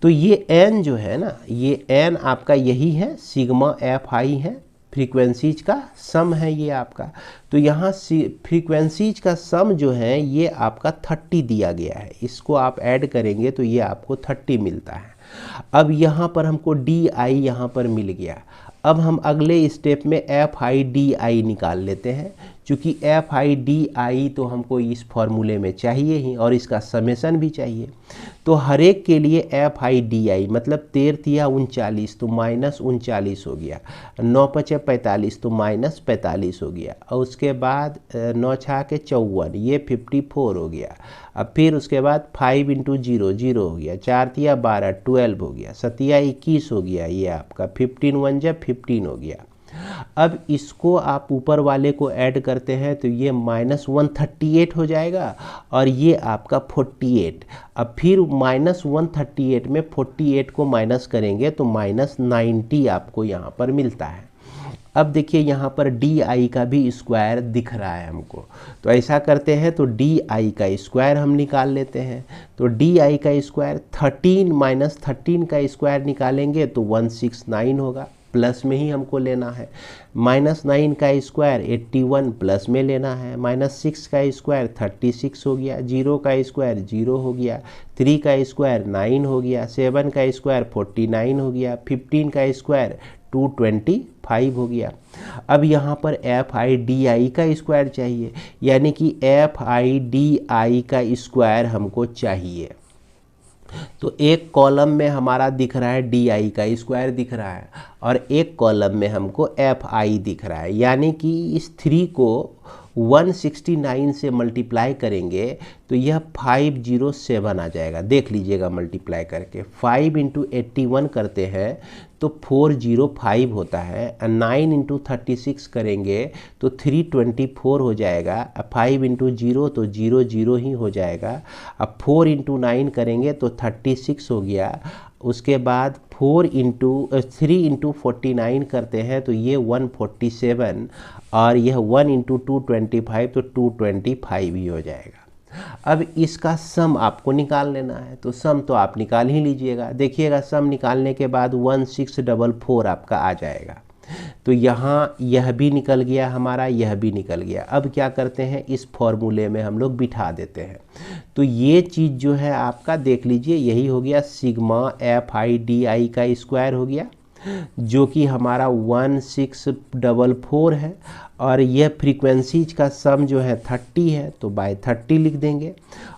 तो ये n जो है ना, ये n आपका यही है, सिग्मा FI है, फ्रीक्वेंसीज का सम है ये आपका। तो यहाँ फ्रीक्वेंसीज का सम जो है ये आपका 30 दिया गया है, इसको आप ऐड करेंगे तो ये आपको 30 मिलता है। अब यहाँ पर हमको DI यहाँ पर मिल गया। अब हम अगले स्टेप में FI/DI निकाल लेते हैं, क्योंकि FI/DI तो हमको इस फॉर्मूले में चाहिए ही, और इसका समेशन भी चाहिए। तो हर एक के लिए FI/DI मतलब 13 39 तो -39 हो गया, 9 5 45 तो -45 हो गया, और उसके बाद 9 6 के 54, ये 54 हो गया। अब फिर उसके बाद 5 × 0 0 हो गया, 4 × 12 12 हो गया, 7 21 हो गया, ये आपका 15 1 × 15 हो गया। अब इसको आप ऊपर वाले को ऐड करते हैं तो ये -138 हो जाएगा, और ये आपका 48। अब फिर -138 में 48 को माइनस करेंगे तो -90 आपको यहाँ पर मिलता है। अब देखिए यहाँ पर DI का भी स्क्वायर दिख रहा है हमको, तो ऐसा करते हैं तो DI का स्क्वायर हम निकाल लेते हैं। तो DI का स्क्वायर 13 - 13 का स्क्वायर निकालेंगे तो 169 होगा। प्लस में ही हमको लेना है। -9 का स्क्वायर 81 प्लस में लेना है। -6 का स्क्वायर 36 हो गया। 0 का स्क्वायर 0 हो गया। 3 का स्क्वायर 9 हो गया। 7 का स्क्वायर 49 हो गया। 15 का स्क्वायर 225 हो गया। अब यहाँ पर FIDI का स्क्वायर चाहिए, यानी कि FIDI का स्क्वायर हमको चाहिए। तो एक कॉलम में हमारा दिख रहा है DI का स्क्वायर दिख रहा है और एक कॉलम में हमको FI दिख रहा है, यानी कि इस 3 को 169 से मल्टीप्लाई करेंगे तो यह 507 आ जाएगा। देख लीजिएगा मल्टीप्लाई करके 5 × 81 करते हैं तो 405 होता है। 9 × 36 करेंगे तो 324 हो जाएगा। 5 × 0 तो 00 ही हो जाएगा। अब 4 × 9 करेंगे तो 36 हो गया। उसके बाद 3 × 49 करते हैं तो ये 147 और यह 1 × 225 तो 225 ही हो जाएगा। अब इसका सम आपको निकाल लेना है, तो सम तो आप निकाल ही लीजिएगा। देखिएगा सम निकालने के बाद 1644 आपका आ जाएगा। तो यहाँ यह भी निकल गया हमारा, यह भी निकल गया। अब क्या करते हैं, इस फॉर्मूले में हम लोग बिठा देते हैं। तो ये चीज़ जो है आपका देख लीजिए, यही हो गया सिग्मा FIDI का स्क्वायर हो गया, जो कि हमारा 1644 है। और यह फ्रीक्वेंसीज का सम जो है 30 है, तो बाय 30 लिख देंगे।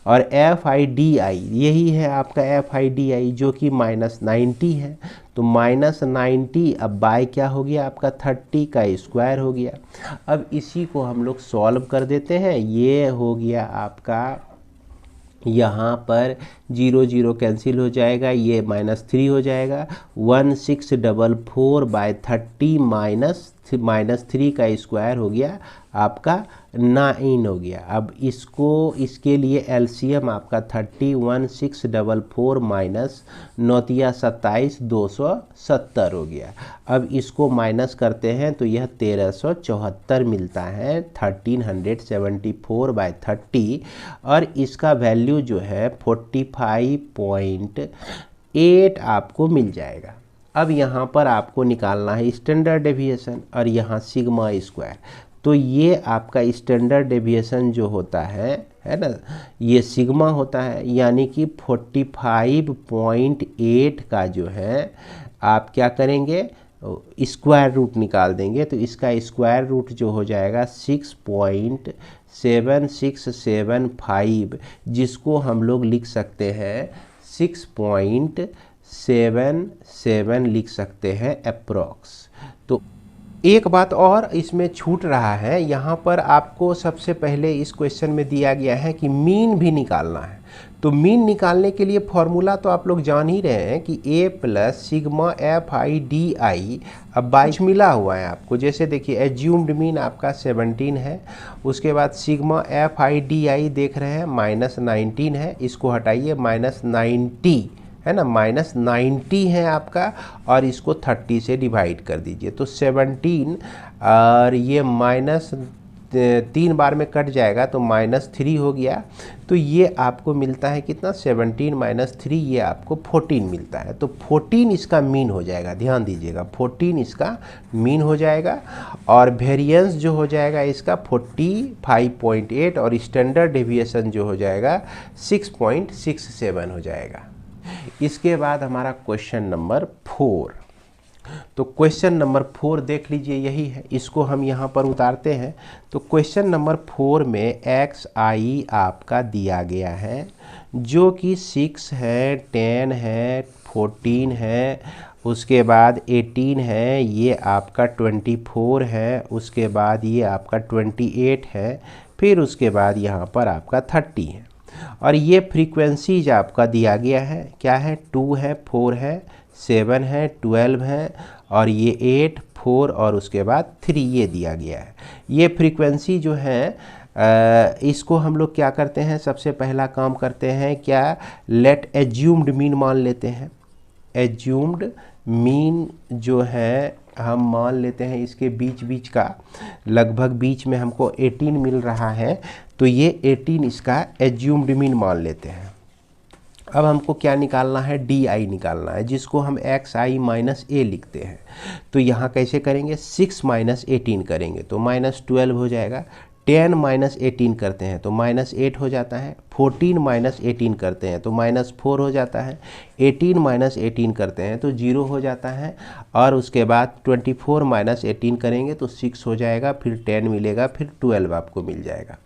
और FIDI यही है आपका FIDI, जो कि -90 है, तो -90 अब बाय क्या हो गया आपका 30 का स्क्वायर हो गया। अब इसी को हम लोग सॉल्व कर देते हैं। ये हो गया आपका, यहाँ पर 0 0 कैंसिल हो जाएगा, ये -3 हो जाएगा। 1644 बाय 30 -3 का स्क्वायर हो गया आपका 9 हो गया। अब इसको, इसके लिए LCM आपका 30 1644 -9 27 270 हो गया। अब इसको माइनस करते हैं तो यह 1374 मिलता है, 1374 बाय 30, और इसका वैल्यू जो है 45.8 आपको मिल जाएगा। अब यहाँ पर आपको निकालना है स्टैंडर्ड डेविएशन और यहाँ सिग्मा स्क्वायर। तो ये आपका स्टैंडर्ड डेविएशन जो होता है ना, ये सिग्मा होता है, यानी कि 45.8 का जो है आप क्या करेंगे, स्क्वायर रूट निकाल देंगे। तो इसका स्क्वायर रूट जो हो जाएगा 6.7675, जिसको हम लोग लिख सकते हैं 6.77 लिख सकते हैं अप्रॉक्स। तो एक बात और इसमें छूट रहा है, यहाँ पर आपको सबसे पहले इस क्वेश्चन में दिया गया है कि मीन भी निकालना है। तो मीन निकालने के लिए फॉर्मूला तो आप लोग जान ही रहे हैं कि A + सिग्मा FIDI। अब 22 मिला हुआ है आपको, जैसे देखिए एज्यूम्ड मीन आपका 17 है, उसके बाद सिग्मा FIDI देख रहे हैं -19 है, इसको हटाइए -90 है ना, -90 है आपका, और इसको 30 से डिवाइड कर दीजिए तो 17, और ये -3 बार में कट जाएगा तो -3 हो गया। तो ये आपको मिलता है कितना, 17 - 3, ये आपको 14 मिलता है। तो 14 इसका मीन हो जाएगा, ध्यान दीजिएगा 14 इसका मीन हो जाएगा। और वेरिएंस जो हो जाएगा इसका 45.8, और स्टैंडर्ड डेविएशन जो हो जाएगा 6.67 हो जाएगा। इसके बाद हमारा क्वेश्चन नंबर 4। तो क्वेश्चन नंबर 4 देख लीजिए, यही है, इसको हम यहाँ पर उतारते हैं। तो क्वेश्चन नंबर 4 में XI आपका दिया गया है, जो कि 6 है, 10 है, 14 है, उसके बाद 18 है, ये आपका 24 है, उसके बाद ये आपका 28 है, फिर उसके बाद यहाँ पर आपका 30 है। और ये फ्रीक्वेंसीज आपका दिया गया है, क्या है, 2 है, 4 है, 7 है, 12 है, और ये 8, 4 और उसके बाद 3 ये दिया गया है। ये फ्रीक्वेंसी जो है इसको हम लोग क्या करते हैं, सबसे पहला काम करते हैं क्या, लेट एज्यूम्ड मीन मान लेते हैं। एज्यूम्ड मीन जो है हम मान लेते हैं इसके बीच का, लगभग बीच में हमको 18 मिल रहा है, तो ये 18 इसका एज्यूम्ड मीन मान लेते हैं। अब हमको क्या निकालना है, डी आई निकालना है, जिसको हम एक्स आई माइनस ए लिखते हैं। तो यहाँ कैसे करेंगे, 6 माइनस 18 करेंगे तो -12 हो जाएगा। 10 माइनस 18 करते हैं तो -8 हो जाता है। 14 माइनस 18 करते हैं तो -4 हो जाता है। 18 माइनस 18 करते हैं तो 0 हो जाता है। और उसके बाद 24 माइनस 18 करेंगे तो 6 हो जाएगा, फिर 10 मिलेगा, फिर 12 आपको मिल जाएगा।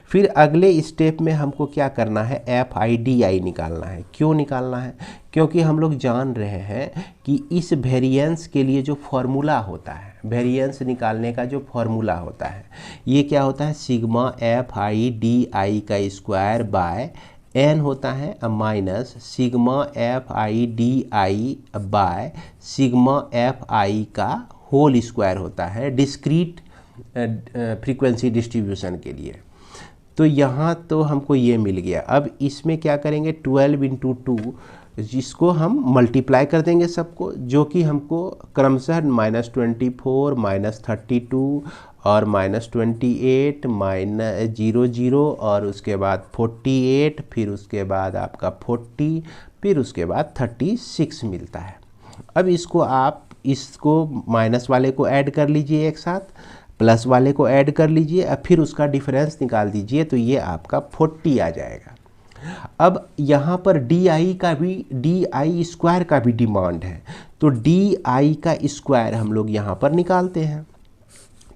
फिर अगले स्टेप में हमको क्या करना है, एफ आई डी आई निकालना है। क्यों निकालना है, क्योंकि हम लोग जान रहे हैं कि इस वेरिएंस के लिए जो फॉर्मूला होता है, वेरिएंस निकालने का जो फॉर्मूला होता है, ये क्या होता है, sigma F I D I का स्क्वायर बाय एन होता है minus sigma F I D I by sigma F आई का होल स्क्वायर होता है डिस्क्रीट फ्रीक्वेंसी डिस्ट्रीब्यूशन के लिए। तो यहाँ तो हमको ये मिल गया। अब इसमें क्या करेंगे, 12 × 2 जिसको हम मल्टीप्लाई कर देंगे सबको, जो कि हमको क्रमशः -24 -32 और -28 -00 और उसके बाद 48, फिर उसके बाद आपका 40, फिर उसके बाद 36 मिलता है। अब इसको माइनस वाले को ऐड कर लीजिए एक साथ, प्लस वाले को ऐड कर लीजिए, अब फिर उसका डिफरेंस निकाल दीजिए तो ये आपका 40 आ जाएगा। अब यहाँ पर डी आई स्क्वायर का भी डिमांड है, तो डी आई का स्क्वायर हम लोग यहाँ पर निकालते हैं।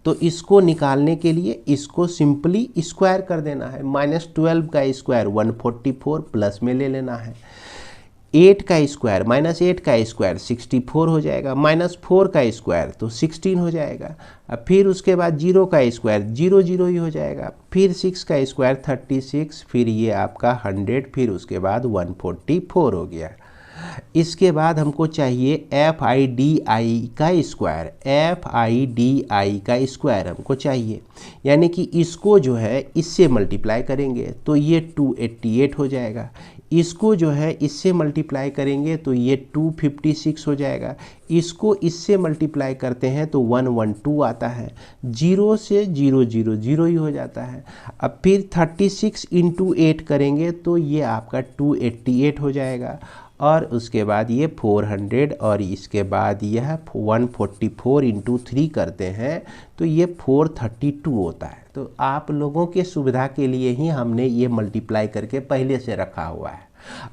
तो इसको निकालने के लिए इसको सिंपली स्क्वायर कर देना है। -12 का स्क्वायर 144 प्लस में ले लेना है। 8 का स्क्वायर -8 का स्क्वायर 64 हो जाएगा, -4 का स्क्वायर तो 16 हो जाएगा। अब फिर उसके बाद 0 का स्क्वायर 0 0 ही हो जाएगा, फिर 6 का स्क्वायर 36, फिर ये आपका 100, फिर उसके बाद 144 हो गया। इसके बाद हमको चाहिए एफ आई डी आई का square, F I D I का स्क्वायर हमको चाहिए, यानी कि इसको जो है इससे मल्टीप्लाई करेंगे तो ये 288 हो जाएगा। इसको जो है इससे मल्टीप्लाई करेंगे तो ये 256 हो जाएगा। इसको इससे मल्टीप्लाई करते हैं तो 112 आता है। 0 से 0 0 0 ही हो जाता है। अब फिर 36 × 8 करेंगे तो ये आपका 288 हो जाएगा। और उसके बाद ये 400 और इसके बाद यह 144 × 3 करते हैं तो ये 432 होता है। तो आप लोगों के सुविधा के लिए ही हमने ये मल्टीप्लाई करके पहले से रखा हुआ है।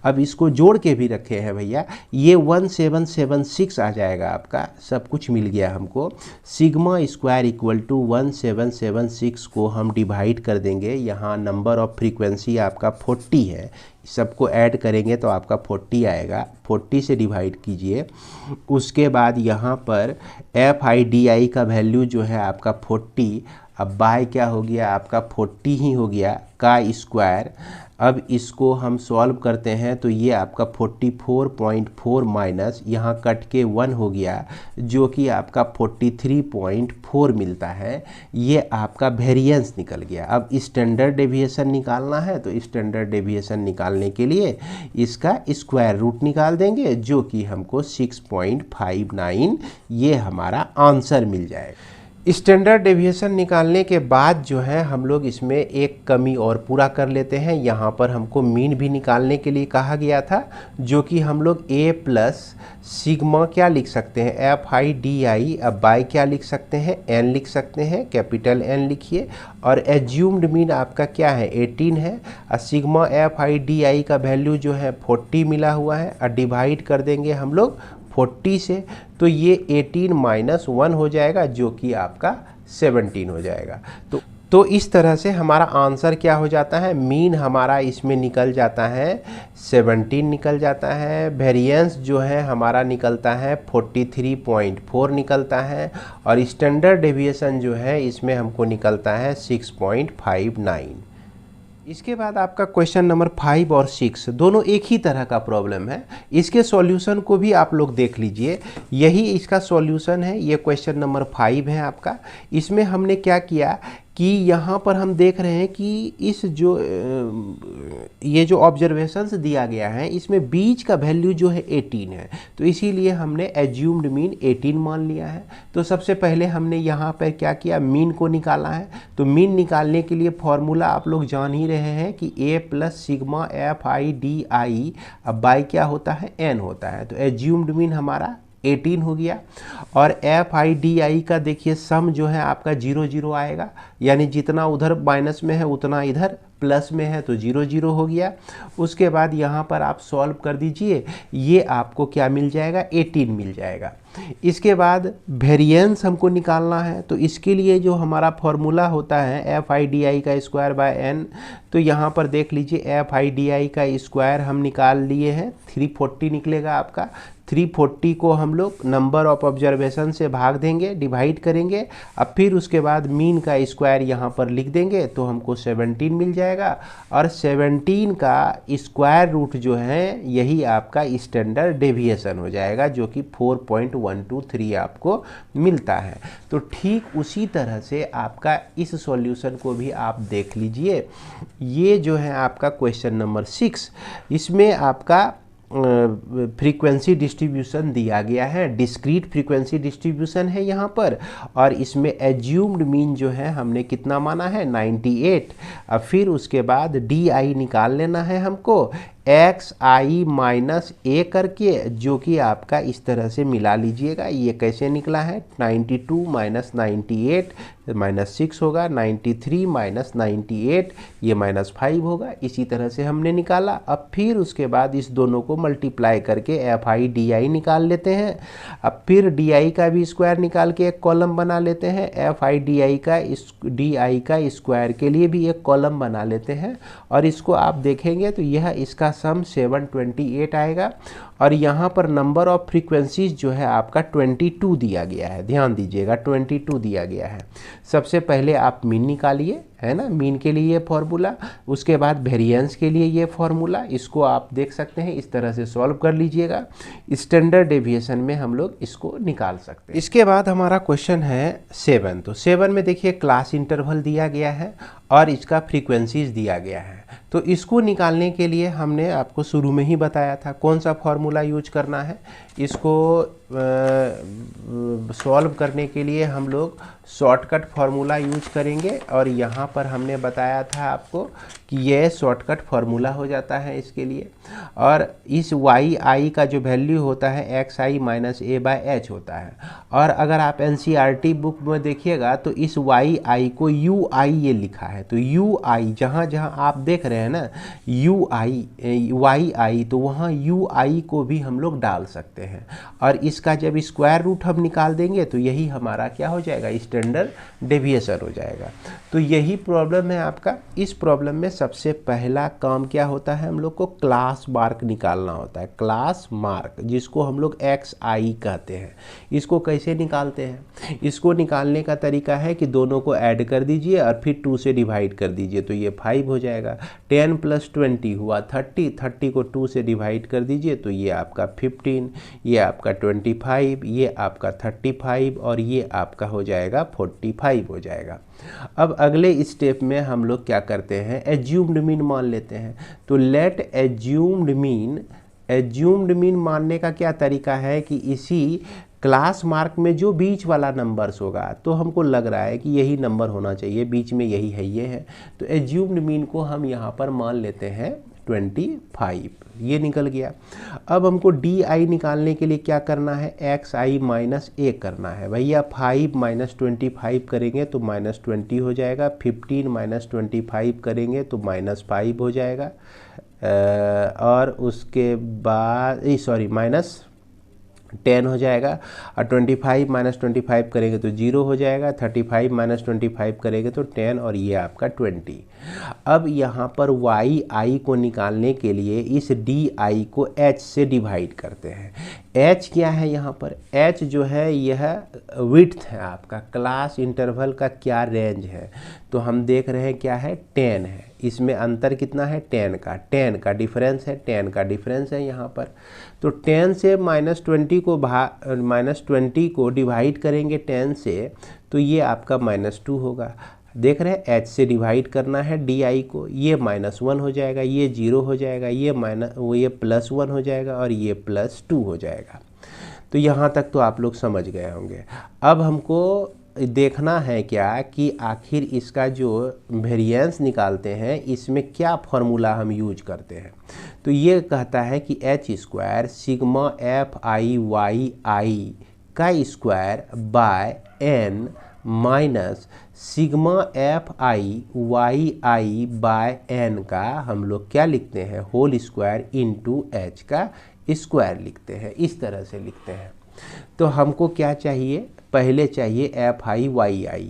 अब इसको जोड़ के भी रखे हैं भैया, ये 1776 आ जाएगा आपका। सब कुछ मिल गया हमको। सिग्मा स्क्वायर इक्वल टू 1776 को हम डिवाइड कर देंगे। यहाँ नंबर ऑफ फ्रीक्वेंसी आपका 40 है, सबको ऐड करेंगे तो आपका 40 आएगा। 40 से डिवाइड कीजिए। उसके बाद यहाँ पर एफ आई डी आई का वैल्यू जो है आपका 40, अब बाय क्या हो गया आपका 40 ही हो गया का स्क्वायर। अब इसको हम सॉल्व करते हैं तो ये आपका 44.4 माइनस यहाँ कट के 1 हो गया, जो कि आपका 43.4 मिलता है। ये आपका वेरिएंस निकल गया। अब स्टैंडर्ड डेविएशन निकालना है तो स्टैंडर्ड डेविएशन निकालने के लिए इसका स्क्वायर रूट निकाल देंगे, जो कि हमको 6.59 ये हमारा आंसर मिल जाएगा। स्टैंडर्ड डेविएशन निकालने के बाद जो है हम लोग इसमें एक कमी और पूरा कर लेते हैं। यहाँ पर हमको मीन भी निकालने के लिए कहा गया था, जो कि हम लोग a प्लस सिग्मा क्या लिख सकते हैं, एफ आई डी आई। अब बाय क्या लिख सकते हैं, n लिख सकते हैं, कैपिटल N लिखिए। और एज्यूम्ड मीन आपका क्या है 18 है। और sigma F I D I का वैल्यू जो है 40 मिला हुआ है, और डिवाइड कर देंगे हम लोग 40 से, तो ये 18 - 1 हो जाएगा, जो कि आपका 17 हो जाएगा। तो इस तरह से हमारा आंसर क्या हो जाता है, मीन हमारा इसमें निकल जाता है 17 निकल जाता है। वेरिएंस जो है हमारा निकलता है 43.4 निकलता है। और स्टैंडर्ड डेविएशन जो है इसमें हमको निकलता है 6.59। इसके बाद आपका क्वेश्चन नंबर 5 और 6 दोनों एक ही तरह का प्रॉब्लम है। इसके सॉल्यूशन को भी आप लोग देख लीजिए, यही इसका सॉल्यूशन है। ये क्वेश्चन नंबर 5 है आपका। इसमें हमने क्या किया कि यहाँ पर हम देख रहे हैं कि इस जो ये जो ऑब्जर्वेशंस दिया गया है इसमें बीच का वैल्यू जो है 18 है, तो इसीलिए हमने एज्यूम्ड मीन 18 मान लिया है। तो सबसे पहले हमने यहाँ पर क्या किया, मीन को निकाला है। तो मीन निकालने के लिए फॉर्मूला आप लोग जान ही रहे हैं कि a plus sigma F I D आई, अब बाई क्या होता है, n होता है। तो एज्यूम्ड मीन हमारा 18 हो गया। और एफ आई डी आई का देखिए सम जो है आपका 0 0 आएगा, यानी जितना उधर माइनस में है उतना इधर प्लस में है, तो 0 0 हो गया। उसके बाद यहाँ पर आप सॉल्व कर दीजिए, ये आपको क्या मिल जाएगा, 18 मिल जाएगा। इसके बाद वेरिएंस हमको निकालना है, तो इसके लिए जो हमारा फॉर्मूला होता है एफ आई डी आई का स्क्वायर बाय एन, तो यहाँ पर देख लीजिए एफ आई डी आई का स्क्वायर हम निकाल लिए हैं, 340 निकलेगा आपका। 340 को हम लोग नंबर ऑफ ऑब्जर्वेशन से भाग देंगे, डिवाइड करेंगे, अब फिर उसके बाद मीन का स्क्वायर यहाँ पर लिख देंगे तो हमको 17 मिल जाएगा। और 17 का स्क्वायर रूट जो है यही आपका स्टैंडर्ड डेविएशन हो जाएगा, जो कि 4.123 आपको मिलता है। तो ठीक उसी तरह से आपका इस सॉल्यूशन को भी आप देख लीजिए। ये जो है आपका क्वेश्चन नंबर 6, इसमें आपका फ्रीक्वेंसी डिस्ट्रीब्यूशन दिया गया है, डिस्क्रीट फ्रीक्वेंसी डिस्ट्रीब्यूशन है यहाँ पर, और इसमें एज्यूम्ड मीन जो है हमने कितना माना है, 98। अब फिर उसके बाद डी आई निकाल लेना है हमको, एक्स आई माइनस ए करके, जो कि आपका इस तरह से मिला लीजिएगा। ये कैसे निकला है, 92 माइनस 98 माइनस 6 होगा, 93 माइनस 98 ये -5 होगा। इसी तरह से हमने निकाला। अब फिर उसके बाद इस दोनों को मल्टीप्लाई करके एफ आई डी आई निकाल लेते हैं। अब फिर डी आई का भी स्क्वायर निकाल के एक कॉलम बना लेते हैं, एफ आई डी आई का स्क्वायर के लिए भी एक कॉलम बना लेते हैं। और इसको आप देखेंगे तो यह इसका सम 728 आएगा। और यहाँ पर नंबर ऑफ फ्रीक्वेंसीज जो है आपका 22 दिया गया है, ध्यान दीजिएगा 22 दिया गया है। सबसे पहले आप मीन निकालिए, है ना, मीन के लिए ये फॉर्मूला, उसके बाद वेरिएंस के लिए ये फॉर्मूला, इसको आप देख सकते हैं इस तरह से सॉल्व कर लीजिएगा। स्टैंडर्ड डेविएशन में हम लोग इसको निकाल सकते हैं। इसके बाद हमारा क्वेश्चन है 7। तो 7 में देखिए क्लास इंटरवल दिया गया है और इसका फ्रीक्वेंसीज दिया गया है। तो इसको निकालने के लिए हमने आपको शुरू में ही बताया था कौन सा फॉर्मूला यूज करना है। इसको सॉल्व करने के लिए हम लोग शॉर्टकट फार्मूला यूज करेंगे, और यहाँ पर हमने बताया था आपको कि यह शॉर्टकट फार्मूला हो जाता है इसके लिए। और इस वाई आई का जो वैल्यू होता है x I minus A by H होता है। और अगर आप एनसीईआरटी बुक में देखिएगा तो इस वाई आई को यू आई ये लिखा है। तो यू आई जहाँ जहाँ आप देख रहे हैं ना यू आई वाई आई, तो वहाँ यू आई को भी हम लोग डाल सकते हैं। और इसका जब स्क्वायर रूट हम निकाल देंगे तो यही हमारा क्या हो जाएगा, स्टैंडर्ड डेविएशन हो जाएगा। तो यही प्रॉब्लम है आपका। इस प्रॉब्लम में सबसे पहला काम क्या होता है, हम लोग को क्लास मार्क निकालना होता है। क्लास मार्क जिसको हम लोग एक्स आई कहते हैं। इसको कैसे निकालते हैं, इसको निकालने का तरीका है कि दोनों को ऐड कर दीजिए और फिर 2 से डिवाइड कर दीजिए, तो ये 5 हो जाएगा। 10 प्लस 20 हुआ 30, 30 को 2 से डिवाइड कर दीजिए तो ये आपका 15, ये आपका 25, ये आपका 35 और ये आपका हो जाएगा 45 हो जाएगा। अब अगले स्टेप में हम लोग क्या करते हैं, एज्यूम्ड मीन मान लेते हैं। तो लेट एज्यूम्ड मीन मानने का क्या तरीका है कि इसी क्लास मार्क में जो बीच वाला नंबर्स होगा, तो हमको लग रहा है कि यही नंबर होना चाहिए, बीच में यही है, ये है। तो एज्यूम्ड मीन को हम यहाँ पर मान लेते हैं 25, ये निकल गया। अब हमको डी आई निकालने के लिए क्या करना है, एक्स आई माइनस ए करना है। भैया 5 माइनस 25 करेंगे तो -20 हो जाएगा। 15 माइनस 25 करेंगे तो -5 हो जाएगा। और उसके बाद -10 हो जाएगा। और 25 माइनस 25 करेंगे तो 0 हो जाएगा। 35 माइनस 25 करेंगे तो 10 और ये आपका 20। अब यहाँ पर वाई आई को निकालने के लिए इस डी आई को एच से डिवाइड करते हैं। एच क्या है यहाँ पर, एच जो है यह विड्थ है आपका, क्लास इंटरवल का क्या रेंज है। तो हम देख रहे हैं क्या है, 10 है। इसमें अंतर कितना है, 10 का डिफरेंस है, 10 का डिफरेंस है यहाँ पर। तो 10 से -20 को डिवाइड करेंगे 10 से, तो ये आपका -2 होगा। देख रहे हैं, h से डिवाइड करना है di को, ये -1 हो जाएगा, ये 0 हो जाएगा, ये +1 हो जाएगा और ये +2 हो जाएगा। तो यहाँ तक तो आप लोग समझ गए होंगे। अब हमको देखना है क्या कि आखिर इसका जो वेरिएंस निकालते हैं इसमें क्या फॉर्मूला हम यूज करते हैं। तो ये कहता है कि h² सिग्मा FIYI का square by n minus sigma FIYI by n का हम लोग क्या लिखते हैं, होल स्क्वायर इंटू h का स्क्वायर लिखते हैं। इस तरह से लिखते हैं। तो हमको क्या चाहिए, पहले चाहिए FIYI,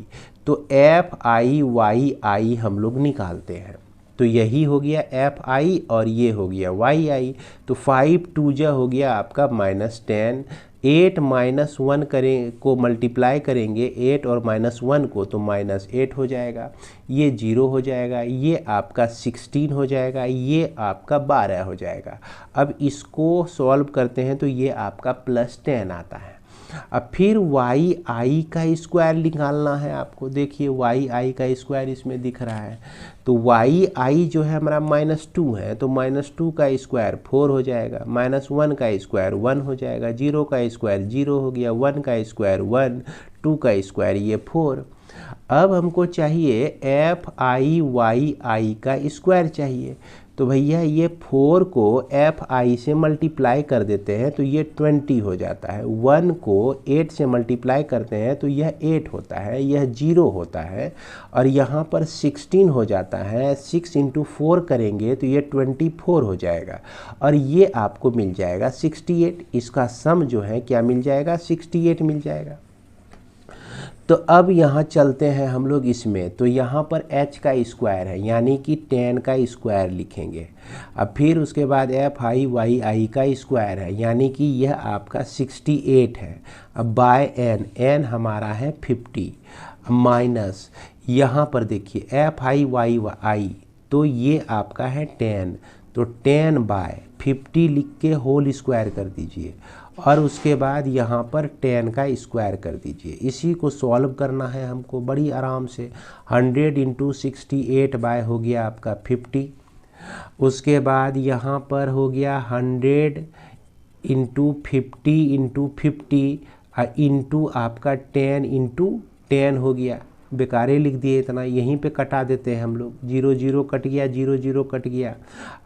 तो FIYI हम लोग निकालते हैं। तो यही हो गया FI और ये हो गया YI। तो 5 2 जा हो गया आपका -10, 8 -1 करें को मल्टीप्लाई करेंगे 8 और -1 को, तो -8 हो जाएगा, ये 0 हो जाएगा, ये आपका 16 हो जाएगा, ये आपका 12 हो जाएगा। अब इसको सॉल्व करते हैं तो ये आपका +10 आता है। अब फिर YI का स्क्वायर निकालना है आपको। देखिए YI का स्क्वायर इसमें दिख रहा है, तो YI जो है हमारा -2 है, तो -2 का स्क्वायर 4 हो जाएगा, -1 का स्क्वायर 1 हो जाएगा, 0 का स्क्वायर 0 हो गया, 1 का स्क्वायर 1, 2 का स्क्वायर ये 4। अब हमको चाहिए FIYI का स्क्वायर चाहिए। तो भैया ये 4 को FI से मल्टीप्लाई कर देते हैं तो ये 20 हो जाता है, 1 को 8 से मल्टीप्लाई करते हैं तो यह 8 होता है, यह 0 होता है, और यहाँ पर 16 हो जाता है, 6 × 4 करेंगे तो ये 24 हो जाएगा, और ये आपको मिल जाएगा 68। इसका सम जो है क्या मिल जाएगा, 68 मिल जाएगा। तो अब यहाँ चलते हैं हम लोग इसमें, तो यहाँ पर h का स्क्वायर है यानी कि 10 का स्क्वायर लिखेंगे। अब फिर उसके बाद FIYI का स्क्वायर है यानी कि यह आपका 68 है। अब बाय n हमारा है 50, माइनस यहाँ पर देखिए FIYI, तो ये आपका है 10, तो 10 बाय 50 लिख के होल स्क्वायर कर दीजिए, और उसके बाद यहाँ पर 10 का स्क्वायर कर दीजिए। इसी को सॉल्व करना है हमको बड़ी आराम से। 100 × 68 बाय हो गया आपका 50, उसके बाद यहाँ पर हो गया 100 × 50 इंटू आपका 10 × 10 हो गया। बेकारे लिख दिए इतना, यहीं पे कटा देते हैं हम लोग, 0 0 कट गया, 0 0 कट गया,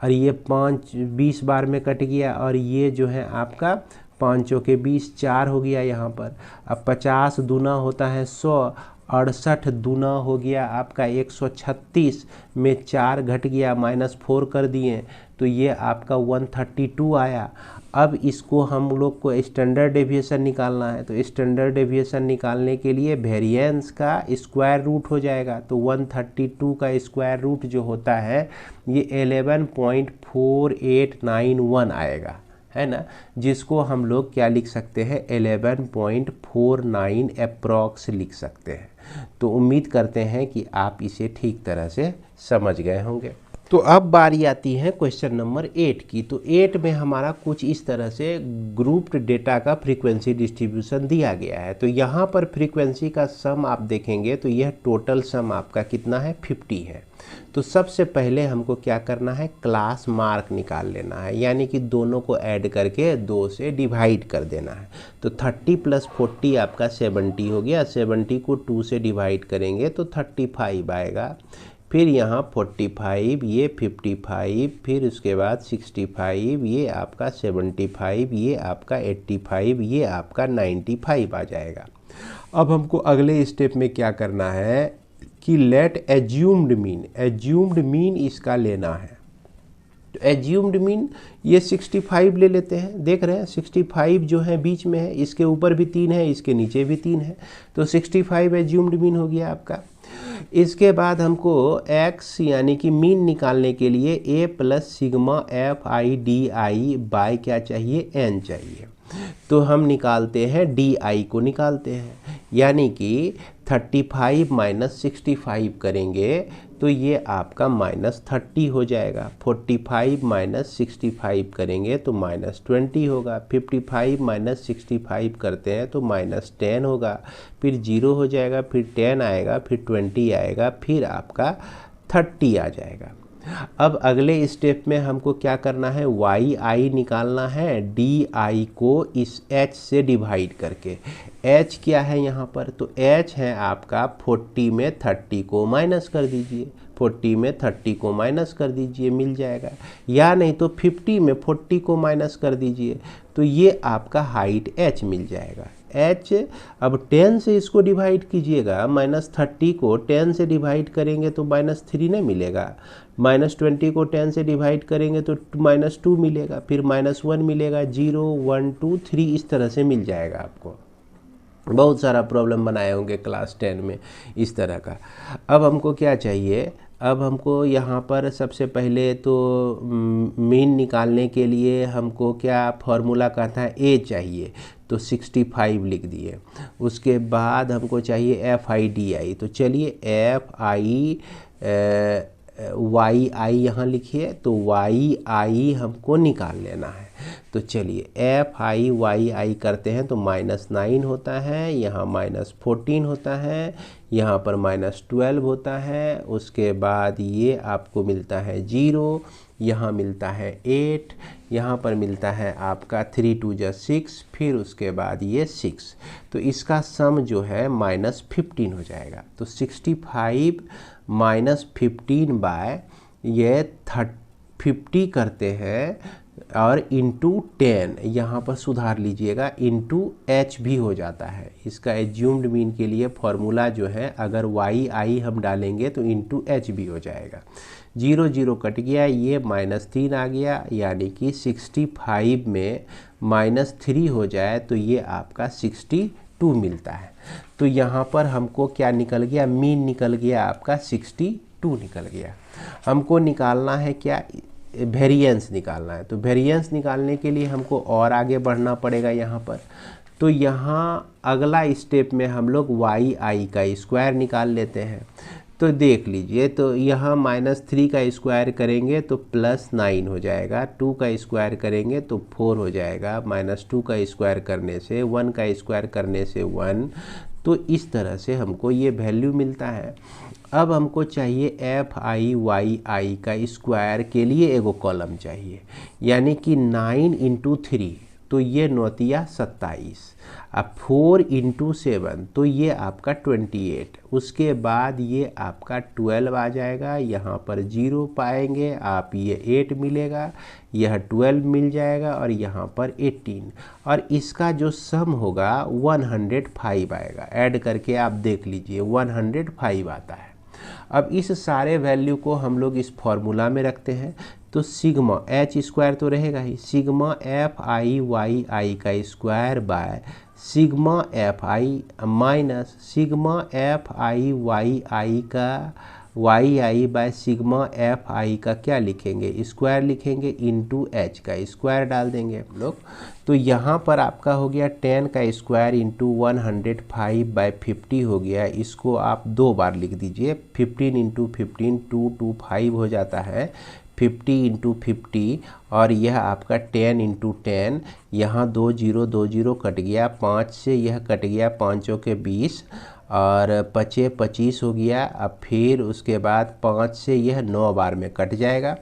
और ये 5 20 बार में कट गया, और ये जो है आपका 5 चौके 20, 4 हो गया यहाँ पर। अब 50 दूना होता है 100, 68 दूना हो गया आपका 136 में 4 घट गया, -4 कर दिए तो ये आपका 132 आया। अब इसको हम लोग को स्टैंडर्ड डेविएशन निकालना है, तो स्टैंडर्ड डेविएशन निकालने के लिए वेरिएंस का स्क्वायर रूट हो जाएगा। तो 132 का स्क्वायर रूट जो होता है ये 11.4891 आएगा, है ना, जिसको हम लोग क्या लिख सकते हैं, 11.49 अप्रॉक्स लिख सकते हैं। तो उम्मीद करते हैं कि आप इसे ठीक तरह से समझ गए होंगे। तो अब बारी आती है क्वेश्चन नंबर 8 की। तो 8 में हमारा कुछ इस तरह से ग्रुप्ड डेटा का फ्रीक्वेंसी डिस्ट्रीब्यूशन दिया गया है। तो यहाँ पर फ्रीक्वेंसी का सम आप देखेंगे तो यह टोटल सम आपका कितना है, 50 है। तो सबसे पहले हमको क्या करना है, क्लास मार्क निकाल लेना है, यानी कि दोनों को ऐड करके 2 से डिवाइड कर देना है। तो 30 + 40 आपका 70 हो गया, 70 को 2 से डिवाइड करेंगे तो 35 आएगा, फिर यहाँ 45, ये 55, फिर उसके बाद 65, ये आपका 75, ये आपका 85, ये आपका 95 आ जाएगा। अब हमको अगले स्टेप में क्या करना है कि लेट एज्यूम्ड मीन इसका लेना है। तो एज्यूम्ड मीन ये 65 ले लेते हैं, देख रहे हैं 65 जो है बीच में है, इसके ऊपर भी 3 है, इसके नीचे भी 3 है, तो 65 एज्यूम्ड मीन हो गया आपका। इसके बाद हमको x यानी कि मीन निकालने के लिए a + सिग्मा FIDI बाय क्या चाहिए, n चाहिए। तो हम निकालते हैं DI को निकालते हैं, यानी कि 35 माइनस 65 करेंगे तो ये आपका -30 हो जाएगा। 45 माइनस 65 करेंगे तो -20 होगा। 55 माइनस 65 करते हैं तो -10 होगा। फिर 0 हो जाएगा, फिर 10 आएगा, फिर 20 आएगा, फिर आपका 30 आ जाएगा। अब अगले स्टेप में हमको क्या करना है, YI निकालना है DI को इस H से डिवाइड करके। H क्या है यहाँ पर, तो H है आपका 40 में 30 को माइनस कर दीजिए, 40 में 30 को माइनस कर दीजिए, मिल जाएगा। या नहीं तो 50 में 40 को माइनस कर दीजिए, तो ये आपका हाइट H मिल जाएगा। H अब 10 से इसको डिवाइड कीजिएगा, -30 को 10 से डिवाइड करेंगे तो -3 नहीं मिलेगा, -20 को 10 से डिवाइड करेंगे तो -2 मिलेगा, फिर -1 मिलेगा, 0 1 2 3 इस तरह से मिल जाएगा। आपको बहुत सारा प्रॉब्लम बनाए होंगे क्लास 10 में इस तरह का। अब हमको क्या चाहिए, अब हमको यहाँ पर सबसे पहले तो मीन निकालने के लिए हमको क्या फॉर्मूला कहता है, A चाहिए, तो 65 लिख दिए। उसके बाद हमको चाहिए FIDI, तो चलिए FI YI यहाँ लिखिए, तो YI हमको निकाल लेना है। तो चलिए FI YI करते हैं तो -9 होता है, यहाँ -14 होता है, यहाँ पर -12 होता है। उसके बाद ये आपको मिलता है 0, यहाँ मिलता है 8, यहाँ पर मिलता है आपका 3 2 6, फिर उसके बाद ये 6। तो इसका सम जो है -15 हो जाएगा। तो 65 -15 बाय ये 50 करते हैं और इंटू 10, यहाँ पर सुधार लीजिएगा, इंटू H भी हो जाता है। इसका एज्यूम्ड मीन के लिए फॉर्मूला जो है, अगर YI हम डालेंगे तो इंटू H भी हो जाएगा। 0 0 कट गया, ये -3 आ गया, यानी कि 65 में -3 हो जाए तो ये आपका 62 मिलता है। तो यहाँ पर हमको क्या निकल गया, मीन निकल गया आपका 62 निकल गया। हमको निकालना है क्या, वेरिएंस निकालना है। तो वेरिएंस निकालने के लिए हमको और आगे बढ़ना पड़ेगा यहाँ पर। तो यहाँ अगला स्टेप में हम लोग YI का स्क्वायर निकाल लेते हैं। तो देख लीजिए, तो यहाँ -3 का स्क्वायर करेंगे तो +9 हो जाएगा, 2 का स्क्वायर करेंगे तो 4 हो जाएगा, -2 का स्क्वायर करने से, 1 का स्क्वायर करने से 1। तो इस तरह से हमको ये वैल्यू मिलता है। अब हमको चाहिए FI YI का स्क्वायर के लिए एगो कॉलम चाहिए, यानी कि 9 × 3, तो ये 9 27, अब 4 × 7 तो ये आपका 28। उसके बाद ये आपका 12 आ जाएगा, यहाँ पर 0 पाएंगे आप, ये 8 मिलेगा, यह 12 मिल जाएगा, और यहाँ पर 18, और इसका जो सम होगा 105 आएगा। ऐड करके आप देख लीजिए 105 आता है। अब इस सारे वैल्यू को हम लोग इस फॉर्मूला में रखते हैं, तो सिग्मा H स्क्वायर तो रहेगा ही, सिग्मा FI YI का square by sigma FI minus sigma FI YI का YI बाय सिग्मा FI का क्या लिखेंगे, स्क्वायर लिखेंगे, इंटू H का स्क्वायर डाल देंगे हम लोग। तो यहाँ पर आपका हो गया 10 का स्क्वायर इंटू 105/50 हो गया। इसको आप 2 बार लिख दीजिए, 15 × 15 225 हो जाता है, 50 × 50, और यह आपका 10 × 10, यहाँ 2 0 2 0 कट गया, 5 से यह कट गया, 5 के 20, और 5 25 हो गया। अब फिर उसके बाद 5 से यह 9 बार में कट जाएगा,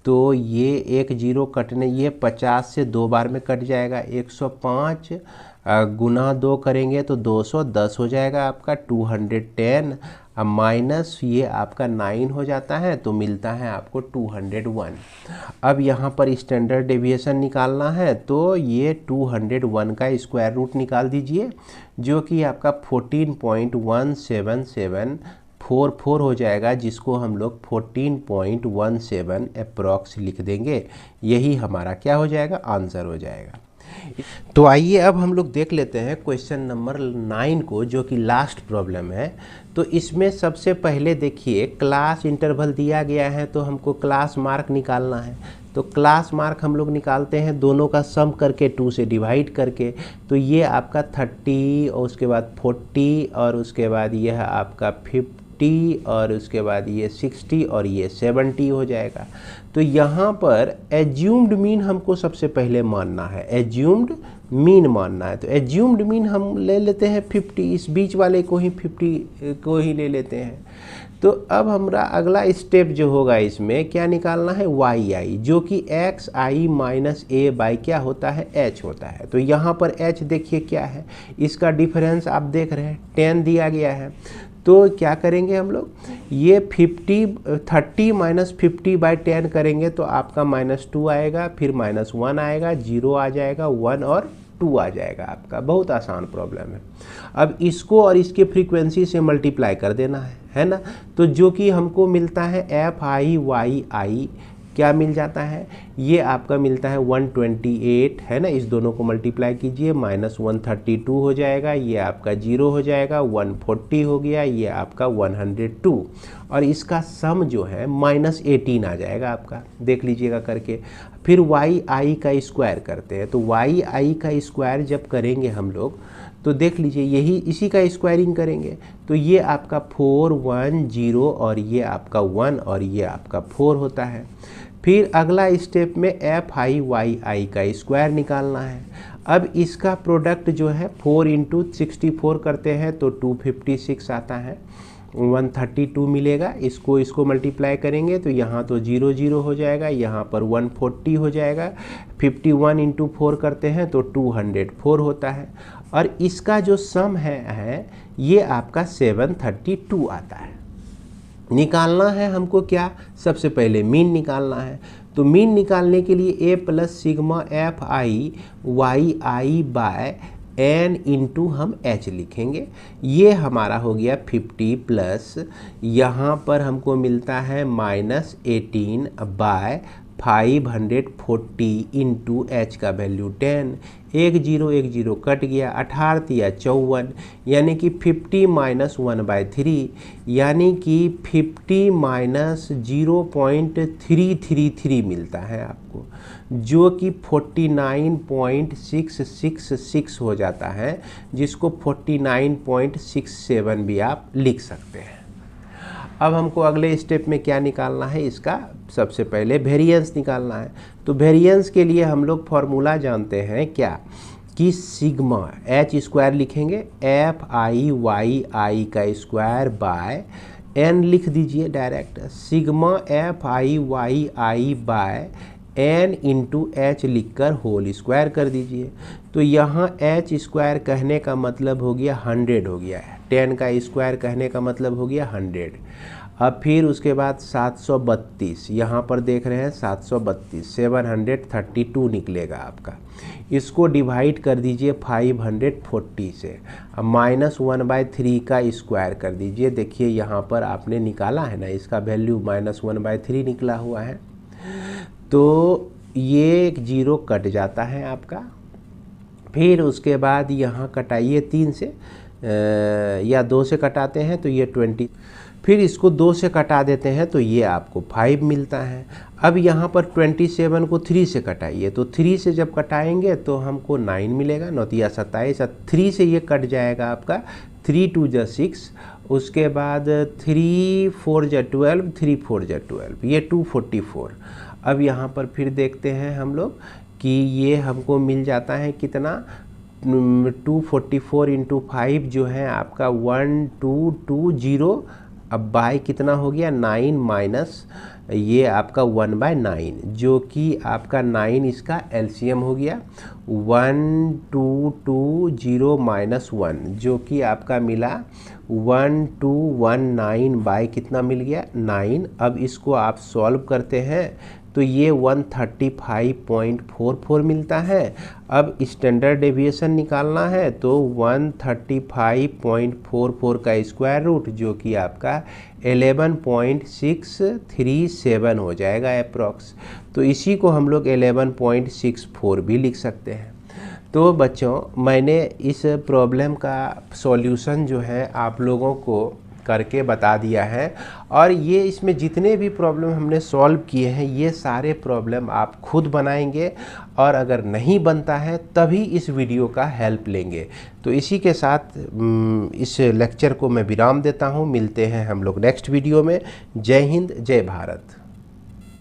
तो ये 1 0 कटने, ये 50 से 2 बार में कट जाएगा, 105 गुना 2 करेंगे तो 210 हो जाएगा आपका, 210, अब माइनस ये आपका 9 हो जाता है, तो मिलता है आपको 201। अब यहाँ पर स्टैंडर्ड डेविएशन निकालना है, तो ये 201 का स्क्वायर रूट निकाल दीजिए, जो कि आपका 14.17744 हो जाएगा, जिसको हम लोग 14.17 अप्रॉक्स लिख देंगे। यही हमारा क्या हो जाएगा, आंसर हो जाएगा। तो आइए अब हम लोग देख लेते हैं क्वेश्चन नंबर 9 को, जो कि लास्ट प्रॉब्लम है। तो इसमें सबसे पहले देखिए, क्लास इंटरवल दिया गया है, तो हमको क्लास मार्क निकालना है। तो क्लास मार्क हम लोग निकालते हैं दोनों का सम करके 2 से डिवाइड करके। तो ये आपका 30 और उसके बाद 40 और उसके बाद यह आपका 50 और उसके बाद ये 60 और ये 70 हो जाएगा। तो यहाँ पर एज्यूम्ड मीन हमको सबसे पहले मानना है, एज्यूम्ड मीन मानना है। तो एज्यूम्ड मीन हम ले लेते हैं 50, इस बीच वाले को ही 50 को ही ले लेते हैं। तो अब हमारा अगला स्टेप जो होगा इसमें क्या निकालना है, वाई आई, जो कि x I minus A by क्या होता है, एच होता है। तो यहाँ पर एच देखिए क्या है, इसका डिफरेंस आप देख रहे हैं 10 दिया गया है। तो क्या करेंगे हम लोग, ये 30 माइनस 50 बाई 10 करेंगे तो आपका -2 आएगा, फिर -1 आएगा, 0 आ जाएगा, 1 और 2 आ जाएगा आपका। बहुत आसान प्रॉब्लम है। अब इसको और इसके फ्रीक्वेंसी से मल्टीप्लाई कर देना है ना। तो जो कि हमको मिलता है एफ आई वाई आई क्या मिल जाता है, ये आपका मिलता है 128 है ना। इस दोनों को मल्टीप्लाई कीजिए, -132 हो जाएगा, ये आपका 0 हो जाएगा, 140 हो गया, ये आपका 102 और इसका सम जो है -18 आ जाएगा आपका। देख लीजिएगा करके। फिर वाई आई का स्क्वायर करते हैं। तो वाई आई का स्क्वायर जब करेंगे हम लोग तो देख लीजिए यही इसी का स्क्वायरिंग करेंगे। तो ये आपका 410 और ये आपका 1 और ये आपका 4 होता है। फिर अगला स्टेप में एफ आई वाई आई का स्क्वायर निकालना है। अब इसका प्रोडक्ट जो है 4 इंटू 64 करते हैं तो 256 आता है, 132 मिलेगा। इसको मल्टीप्लाई करेंगे तो यहाँ तो 0 0 हो जाएगा, यहाँ पर 140 हो जाएगा। 51 इंटू 4 करते हैं तो 204 होता है और इसका जो सम है ये आपका 732 आता है। निकालना है हमको क्या, सबसे पहले मीन निकालना है। तो मीन निकालने के लिए a plus sigma F I Y I by n into हम h लिखेंगे। ये हमारा हो गया 50 प्लस यहाँ पर हमको मिलता है -18 बाय 540 इंटू एच का वैल्यू 10। 1 0 कट गया, 18 या 54 यानी कि 50 माइनस 1/3 यानी कि 50 माइनस 0.333 मिलता है आपको, जो कि 49.666 हो जाता है, जिसको 49.67 भी आप लिख सकते हैं। अब हमको अगले स्टेप में क्या निकालना है, इसका सबसे पहले वेरिएंस निकालना है। तो वेरिएंस के लिए हम लोग फॉर्मूला जानते हैं क्या, कि सिग्मा एच स्क्वायर लिखेंगे एफ आई वाई आई का स्क्वायर बाय एन लिख दीजिए direct, sigma F I Y I by N into H लिखकर होल स्क्वायर कर दीजिए। तो यहाँ एच स्क्वायर कहने का मतलब हो गया 100 हो गया है, 10 का स्क्वायर कहने का मतलब हो गया 100। अब फिर उसके बाद 732 यहाँ पर देख रहे हैं 732 732 निकलेगा आपका। इसको डिवाइड कर दीजिए 540 से, अब -1/3 का स्क्वायर कर दीजिए। देखिए यहाँ पर आपने निकाला है ना, इसका वैल्यू -1/3 निकला हुआ है। तो ये एक 0 कट जाता है आपका। फिर उसके बाद यहाँ कटाइए 3 से या 2 से कटाते हैं तो ये 20, फिर इसको 2 से कटा देते हैं तो ये आपको 5 मिलता है। अब यहाँ पर 27 को 3 से कटाइए, तो 3 से जब कटाएंगे तो हमको 9 मिलेगा, 9 या 27, 3 से ये कट जाएगा आपका, 3 2 जा 6, उसके बाद 3 4 जा 12, 3 4 जा 12, ये 244। अब यहाँ पर फिर देखते हैं हम लोग कि ये हमको मिल जाता है कितना, 244 इंटू 5 जो है आपका 1220। अब बाय कितना हो गया 9 माइनस ये आपका 1/9, जो कि आपका 9 इसका एलसीएम हो गया 1220 माइनस 1, जो कि आपका मिला 1219 बाय कितना मिल गया 9। अब इसको आप सॉल्व करते हैं तो ये 135.44 मिलता है। अब स्टैंडर्ड डेविएशन निकालना है तो 135.44 का स्क्वायर रूट, जो कि आपका 11.637 हो जाएगा अप्रॉक्स। तो इसी को हम लोग 11.64 भी लिख सकते हैं। तो बच्चों, मैंने इस प्रॉब्लम का सॉल्यूशन जो है आप लोगों को करके बता दिया है। और ये इसमें जितने भी प्रॉब्लम हमने सॉल्व किए हैं ये सारे प्रॉब्लम आप खुद बनाएंगे, और अगर नहीं बनता है तभी इस वीडियो का हेल्प लेंगे। तो इसी के साथ इस लेक्चर को मैं विराम देता हूँ। मिलते हैं हम लोग नेक्स्ट वीडियो में। जय हिंद, जय भारत।